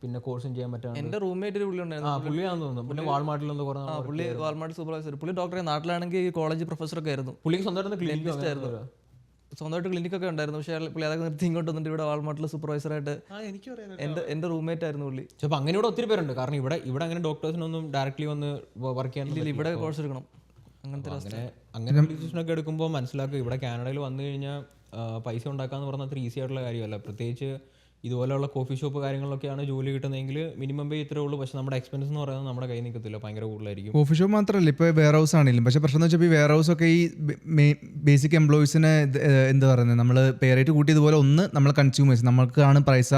പിന്നെ കോഴ്സും ചെയ്യാൻ പറ്റാ. എന്റെ റൂംമേറ്റ് ഒരു പുള്ളി ഉണ്ടായിരുന്നു, പുള്ളിയാണെന്ന് തോന്നുന്നു. പിന്നെ വാൾമാർട്ടിലൊന്നും പുള്ളി വാൾമാർട്ട് സൂപ്പർവൈസർ. പുള്ളി ഡോക്ടറെ, നാട്ടിലാണെങ്കിൽ കോളേജ് പ്രൊഫസറൊക്കെ ആയിരുന്നു. പുള്ളിക്ക് സ്വന്തമായിട്ട് ക്ലിനിക് ആയിരുന്നു, സ്വന്തമായിട്ട് ക്ലിനിക്കൊക്കെ ഉണ്ടായിരുന്നു. പക്ഷേ പുള്ളി അതൊക്കെ നിർത്തി ഇങ്ങോട്ട് വന്നിട്ട് ഇവിടെ വാൾമാർട്ടിൽ സൂപ്പർവൈസറായിട്ട് എന്റെ റൂംമേറ്റ് ആയിരുന്നു പുള്ളി. ചിലപ്പോൾ അങ്ങനെ ഇവിടെ ഒത്തിരി പേരുണ്ട്. കാരണം ഇവിടെ അങ്ങനെ ഡോക്ടേഴ്സിനൊന്നും ഡയറക്ട്ലി വന്ന് വർക്ക് ചെയ്യാൻ ഇവിടെ കോഴ്സ് എടുക്കണം. അങ്ങനെ ഡിസിഷനൊക്കെ എടുക്കുമ്പോൾ മനസ്സിലാക്കുക ഇവിടെ കാനഡയിൽ വന്നു കഴിഞ്ഞാൽ പൈസ ഉണ്ടാക്കാന്ന് പറഞ്ഞാൽ അത്ര ഈസി ആയിട്ടുള്ള കാര്യമല്ല. പ്രത്യേകിച്ച് ഇതുപോലെയുള്ള കോഫി ഷോപ്പ് കാര്യങ്ങളിലൊക്കെയാണ് ജോലി കിട്ടുന്നതെങ്കിൽ മിനിമം പേ ഇത്രേ ഉള്ളൂ. പക്ഷെ നമ്മുടെ എക്സ്പെൻസ് എന്ന് പറയുന്നത് നമ്മുടെ കയ്യിൽ നിൽക്കത്തില്ല, ഭയങ്കര കൂടുതലായിരിക്കും. കോഫി ഷോപ്പ് മാത്രമല്ല, ഇപ്പോൾ വെയർ ഹൗസ് ആണെങ്കിലും. പക്ഷേ പ്രശ്നം എന്ന് വെച്ചാൽ ഈ വെയർ ഹൗസ് ഒക്കെ ഈ ബേസിക് എംപ്ലോയീസിനെ എന്താ പറയുന്നത്, നമ്മൾ പേ റേറ്റ് കൂട്ടിയതുപോലെ നമ്മൾ കൺസ്യൂമേഴ്സ് നമ്മൾക്കാണ് പൈസ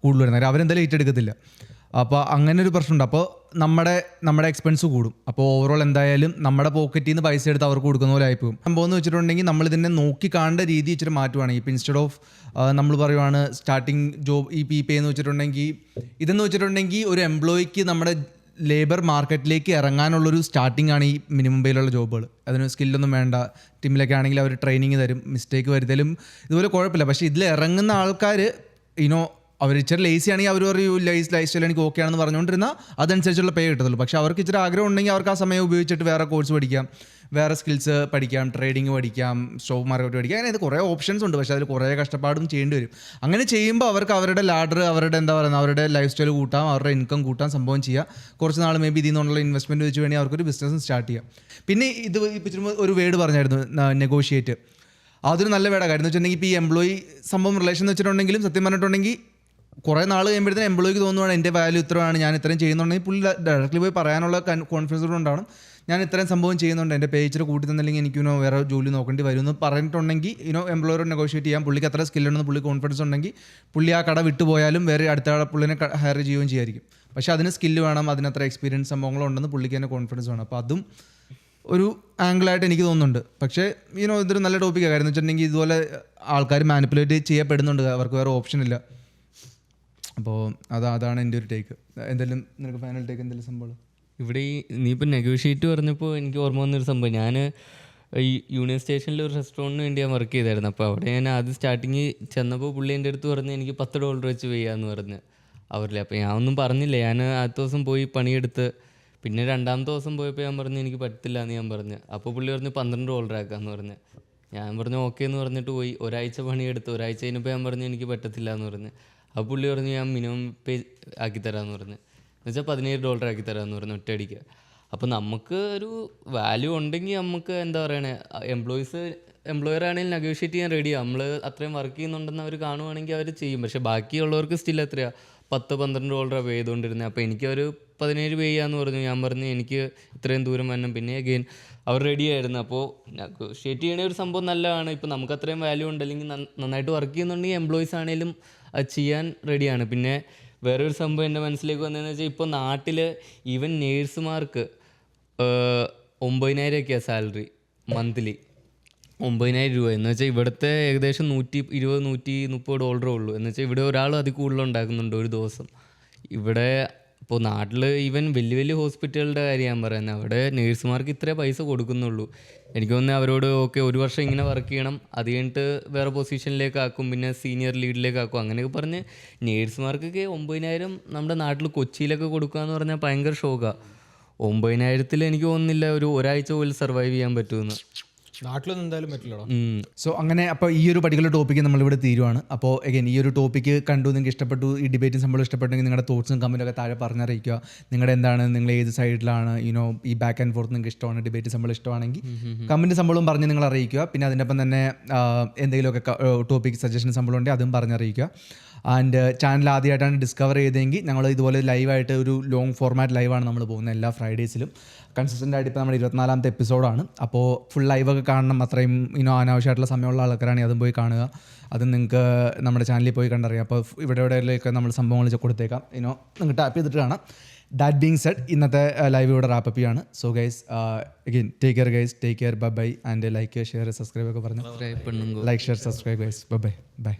കൂടുതൽ വരുന്നത്, അവരെന്തായാലും ഏറ്റെടുക്കത്തില്ല. അപ്പോൾ അങ്ങനെ ഒരു പ്രശ്നമുണ്ട്. അപ്പോൾ നമ്മുടെ എക്സ്പെൻസ് കൂടും. അപ്പോൾ ഓവറോൾ എന്തായാലും നമ്മുടെ പോക്കറ്റിൽ നിന്ന് പൈസ എടുത്ത് അവർക്ക് കൊടുക്കുന്ന പോലെ ആയിപ്പോകും. സംഭവം എന്ന് വെച്ചിട്ടുണ്ടെങ്കിൽ നമ്മളിതിനെ നോക്കി കാണേണ്ട രീതി ഇച്ചിരി മാറ്റുവാണ്. ഇപ്പോൾ ഇൻസ്റ്റെഡ് ഓഫ് നമ്മൾ പറയുവാണ് സ്റ്റാർട്ടിങ് ജോബ് ഈ പേ എന്ന് വെച്ചിട്ടുണ്ടെങ്കിൽ ഇതെന്ന് വെച്ചിട്ടുണ്ടെങ്കിൽ ഒരു എംപ്ലോയിക്ക് നമ്മുടെ ലേബർ മാർക്കറ്റിലേക്ക് ഇറങ്ങാനുള്ളൊരു സ്റ്റാർട്ടിംഗ് ആണ് ഈ മിനിമം പേയിലുള്ള ജോബുകൾ. അതിന് സ്കില്ലൊന്നും വേണ്ട. ടീമിലൊക്കെ ആണെങ്കിൽ അവർ ട്രെയിനിങ് തരും, മിസ്റ്റേക്ക് വരുത്തലും ഇതുപോലെ കുഴപ്പമില്ല. പക്ഷേ ഇതിൽ ഇറങ്ങുന്ന ആൾക്കാർ അവർ ഇച്ചിരി ലേസി ആണെങ്കിൽ അവർ പറയും ലൈഫ് സ്റ്റൈൽ എനിക്ക് ഓക്കെ ആണെന്ന് പറഞ്ഞുകൊണ്ടിരുന്നാൽ അതനുസരിച്ചുള്ള പേ കിട്ടത്തുള്ളൂ. പക്ഷേ അവർക്ക് ഇച്ചിരി ആഗ്രഹം ഉണ്ടെങ്കിൽ അവർക്ക് ആ സമയം ഉപയോഗിച്ചിട്ട് വേറെ കോഴ്സ് പഠിക്കാം, വേറെ സ്കിൽസ് പഠിക്കാം, ട്രേഡിങ് പഠിക്കാം, സ്റ്റോക്ക് മാർക്കറ്റ് പഠിക്കാം. അങ്ങനെ ഇത് കുറേ ഓപ്ഷൻസ് ഉണ്ട്. പക്ഷേ അതിൽ കുറേ കഷ്ടപ്പാടും ചെയ്യേണ്ടി വരും. അങ്ങനെ ചെയ്യുമ്പോൾ അവർക്ക് അവരുടെ ലാഡർ, അവരുടെ എന്താ പറയുക, അവരുടെ ലൈഫ് സ്റ്റൈൽ കൂട്ടാം, അവരുടെ ഇൻകം കൂട്ടാൻ സംഭവം ചെയ്യാം. കുറച്ച് നാൾ മേ ബി ഇതിൽ നിന്നുള്ള ഇൻവെസ്റ്റ്മെൻറ്റ് വെച്ച് വേണമെങ്കിൽ അവർക്കൊരു ബിസിനസ് സ്റ്റാർട്ട് ചെയ്യാം. പിന്നെ ഇത് ഇപ്പം ഒരു വേർഡ് പറഞ്ഞായിരുന്നു, നെഗോഷിയേറ്റ്. അതൊരു നല്ല വേർഡാണ്. കാര്യം എന്ന് വെച്ചിട്ടുണ്ടെങ്കിൽ ഇപ്പോൾ ഈ എംപ്ലോയി സംഭവം റിലേഷൻ വെച്ചിട്ടുണ്ടെങ്കിലും സത്യം പറഞ്ഞിട്ടുണ്ടെങ്കിൽ കുറേ നാൾ കഴിയുമ്പോഴത്തേനും എംപ്ലോയിക്ക് തോന്നുവാണ് എൻ്റെ വാല്യൂ ഇത്രയാണ്, ഞാൻ ഇത്രയും ചെയ്യുന്നുണ്ടെങ്കിൽ പുള്ളി ഡയറക്റ്റ്ലി പോയി പറയാനുള്ള കോൺഫിഡൻസ് കൊണ്ടാണ് ഞാൻ ഇത്രയും സംഭവം ചെയ്യുന്നുണ്ട്, എൻ്റെ പേ ഇച്ചിരി കൂട്ടി തന്നില്ലെങ്കിൽ എനിക്ക് വേറെ ജോലി നോക്കേണ്ടി വരും എന്ന് പറഞ്ഞിട്ടുണ്ടെങ്കിൽ എംപ്ലോയറോട് നെഗോഷിയേറ്റ് ചെയ്യാം. പുള്ളിക്ക് അത്ര സ്കില്ലുണ്ടെന്ന് പുള്ളി കോൺഫിഡൻസ് ഉണ്ടെങ്കിൽ പുള്ളി ആ കട വിട്ടുപോയാലും വേറെ അടുത്ത പുള്ളിനെ ഹയർ ചെയ്യുകയും ചെയ്യായിരിക്കും. പക്ഷേ അതിന് സ്കില്ല് വേണം, അതിനത്ര എക്സ്പീരിയൻസ് സംഭവങ്ങളുണ്ടെന്ന് പുള്ളിക്ക് തന്നെ കോൺഫിഡൻസ് വേണം. അപ്പോൾ അതും ഒരു ആംഗിളായിട്ട് എനിക്ക് തോന്നുന്നുണ്ട്. പക്ഷേ ഇതൊരു നല്ല ടോപ്പിക്കാണ്. കാര്യം എന്ന് വെച്ചിട്ടുണ്ടെങ്കിൽ ഇതുപോലെ ആൾക്കാർ മാനിപ്പുലേറ്റ് ചെയ്യപ്പെടുന്നുണ്ട്, അവർക്ക് വേറെ ഓപ്ഷൻ ഇല്ല. അപ്പോൾ അതാണ് എൻ്റെ ഒരു ടേക്ക്. എന്തെങ്കിലും നിനക്ക് ഫൈനൽ ടേക്ക് എന്തെങ്കിലും സംഭവം? ഇവിടെ നീ ഇപ്പം നെഗോഷിയേറ്റ് പറഞ്ഞപ്പോൾ എനിക്ക് ഓർമ്മ വന്നൊരു സംഭവം. ഞാൻ ഈ യൂണിയൻ സ്റ്റേഷനിൽ ഒരു റെസ്റ്റോറൻറ്റിന് വേണ്ടി ഞാൻ വർക്ക് ചെയ്തായിരുന്നു. അപ്പോൾ അവിടെ ഞാൻ ആദ്യം സ്റ്റാർട്ടിങ് ചെന്നപ്പോൾ പുള്ളി എൻ്റെ അടുത്ത് പറഞ്ഞ് എനിക്ക് $10 വെച്ച് ചെയ്യാമെന്ന് പറഞ്ഞ് അവരിൽ. അപ്പോൾ ഞാൻ ഒന്നും പറഞ്ഞില്ല. ഞാൻ ആദ്യത്തെ ദിവസം പോയി പണിയെടുത്ത്, പിന്നെ രണ്ടാമത്തെ ദിവസം പോയപ്പോൾ ഞാൻ പറഞ്ഞു എനിക്ക് പറ്റില്ല എന്ന് ഞാൻ പറഞ്ഞു. അപ്പോൾ പുള്ളി പറഞ്ഞു $12 ആക്കാമെന്ന് പറഞ്ഞ്. ഞാൻ പറഞ്ഞു ഓക്കെ എന്ന് പറഞ്ഞിട്ട് പോയി. ഒരാഴ്ച പണിയെടുത്ത്, ഒരാഴ്ച കഴിഞ്ഞപ്പോൾ ഞാൻ പറഞ്ഞു എനിക്ക് പറ്റത്തില്ല എന്ന് പറഞ്ഞ്. അപ്പോൾ പുള്ളി പറഞ്ഞു ഞാൻ മിനിമം പേ ആക്കിത്തരാമെന്ന് പറഞ്ഞ്, എന്നുവെച്ചാൽ $17 ആക്കിത്തരാമെന്ന് പറഞ്ഞു ഒറ്റയടിക്ക്. അപ്പോൾ നമുക്ക് ഒരു വാല്യൂ ഉണ്ടെങ്കിൽ നമുക്ക് എന്താ പറയണേ, എംപ്ലോയർ ആണെങ്കിൽ നെഗോഷിയേറ്റ് ചെയ്യാൻ റെഡിയാണ്. നമ്മൾ അത്രയും വർക്ക് ചെയ്യുന്നുണ്ടെന്ന് അവർ കാണുവാണെങ്കിൽ അവർ ചെയ്യും. പക്ഷേ ബാക്കിയുള്ളവർക്ക് സ്റ്റിൽ എത്രയാണ്, $10-12 പേ ചെയ്തുകൊണ്ടിരുന്നത്. അപ്പോൾ എനിക്കവർ 17 പേ ചെയ്യാമെന്ന് പറഞ്ഞു. ഞാൻ പറഞ്ഞു എനിക്ക് ഇത്രയും ദൂരം വരണം. പിന്നെ അഗെയിൻ അവർ റെഡി ആയിരുന്നു. അപ്പോൾ നെഗോഷിയേറ്റ് ചെയ്യണ ഒരു സംഭവം നല്ലതാണ്. ഇപ്പോൾ നമുക്ക് അത്രയും വാല്യൂ ഉണ്ട്, അല്ലെങ്കിൽ നന്നായിട്ട് വർക്ക് ചെയ്യുന്നുണ്ടെങ്കിൽ എംപ്ലോയീസ് ആണെങ്കിലും അത് ചെയ്യാൻ റെഡിയാണ്. പിന്നെ വേറൊരു സംഭവം എൻ്റെ മനസ്സിലേക്ക് വന്നതെന്ന് വെച്ചാൽ ഇപ്പോൾ നാട്ടിൽ ഈവൻ നേഴ്സുമാർക്ക് 9,000 സാലറി മന്ത്ലി. 9,000 രൂപ എന്ന് വെച്ചാൽ ഇവിടുത്തെ ഏകദേശം $120-130 ഉള്ളൂ. എന്ന് വെച്ചാൽ ഇവിടെ ഒരാൾ അതിൽ കൂടുതലുണ്ടാക്കുന്നുണ്ട് ഒരു ദിവസം. ഇവിടെ ഇപ്പോൾ നാട്ടിൽ ഈവൻ വലിയ വലിയ ഹോസ്പിറ്റലുകളുടെ കാര്യം ഞാൻ പറയുന്നത്, അവിടെ നേഴ്സുമാർക്ക് ഇത്രേ പൈസ കൊടുക്കുന്നുള്ളൂ. എനിക്ക് തോന്നുന്നത് അവരോട് ഓക്കെ 1 വർഷം ഇങ്ങനെ വർക്ക് ചെയ്യണം, അത് കഴിഞ്ഞിട്ട് വേറെ പൊസിഷനിലേക്ക് ആക്കും, പിന്നെ സീനിയർ ലീഡിലേക്ക് ആക്കും, അങ്ങനെയൊക്കെ പറഞ്ഞ് നേഴ്സുമാർക്കൊക്കെ 9,000 നമ്മുടെ നാട്ടിൽ കൊച്ചിയിലൊക്കെ കൊടുക്കുക എന്ന് പറഞ്ഞാൽ ഭയങ്കര ഷോക്കാണ്. 9,000 എനിക്ക് തോന്നുന്നില്ല ഒരാഴ്ച പോലും സർവൈവ് ചെയ്യാൻ പറ്റുമെന്ന്. നാട്ടിലൊന്നും എന്തായാലും പറ്റില്ലടോ. സോ അങ്ങനെ അപ്പോൾ ഈ ഒരു പർട്ടിക്കുലർ ടോപ്പിക്ക് നമ്മളിവിടെ തീരുവാണ്. അപ്പോൾ അഗൈൻ ഈ ഒരു ടോപ്പിക്ക് കണ്ടു, നിങ്ങൾക്ക് ഇഷ്ടപ്പെട്ടു, ഈ ഡിബേറ്റും സംഭവം ഇഷ്ടപ്പെട്ടെങ്കിൽ നിങ്ങളുടെ തോട്ട്സും കമൻറ്റൊക്കെ താഴെ പറഞ്ഞറിയിക്കുക. നിങ്ങളുടെ എന്താണ്, നിങ്ങൾ ഏത് സൈഡിലാണ്, ഈ ബാക്ക് ആൻഡ് ഫോർത്ത് നിങ്ങൾക്ക് ഇഷ്ടമാണ്, ഡിബേറ്റ് സംഭവം ഇഷ്ടമാണെങ്കിൽ കമൻറ്റ് സംഭവം പറഞ്ഞ് നിങ്ങൾ അറിയിക്കുക. പിന്നെ അതിൻ്റെ ഒപ്പം തന്നെ എന്തെങ്കിലുമൊക്കെ ടോപ്പിക് സജഷൻ സംഭവം ഉണ്ടെങ്കിൽ അതും പറഞ്ഞറിയിക്കുക. ആൻഡ് ചാനൽ ആദ്യമായിട്ടാണ് ഡിസ്കവർ ചെയ്തതെങ്കിൽ ഞങ്ങൾ ഇതുപോലെ ലൈവായിട്ട് ഒരു ലോങ് ഫോർമാറ്റ് ലൈവാണ് നമ്മൾ പോകുന്നത് എല്ലാ ഫ്രൈഡേസിലും. കൺസിസ്റ്റൻ്റ് ആയിട്ട് ഇപ്പോൾ നമ്മുടെ 24ാമത്തെ എപ്പിസോഡാണ്. അപ്പോൾ ഫുൾ ലൈവൊക്കെ കാണണം, അത്രയും അനാവശ്യമായിട്ടുള്ള സമയമുള്ള ആൾക്കാരാണെങ്കിൽ അതും പോയി കാണുക. അത് നിങ്ങൾക്ക് നമ്മുടെ ചാനലിൽ പോയി കണ്ടറിയാം. അപ്പോൾ ഇവിടെയൊക്കെ നമ്മൾ സംഭവങ്ങൾ കൊടുത്തേക്കാം, നിങ്ങൾക്ക് ടാപ്പ് ചെയ്തിട്ട് കാണാം. ദാറ്റ് ബീങ് സെഡ്, ഇന്നത്തെ ലൈവ് ഇവിടെ റാപ്പപ്പ് ചെയ്യാണ്. So guys again take care guys, take care, bye bye. And like share subscribe ഒക്കെ പറഞ്ഞു. Like share subscribe guys, bye bye.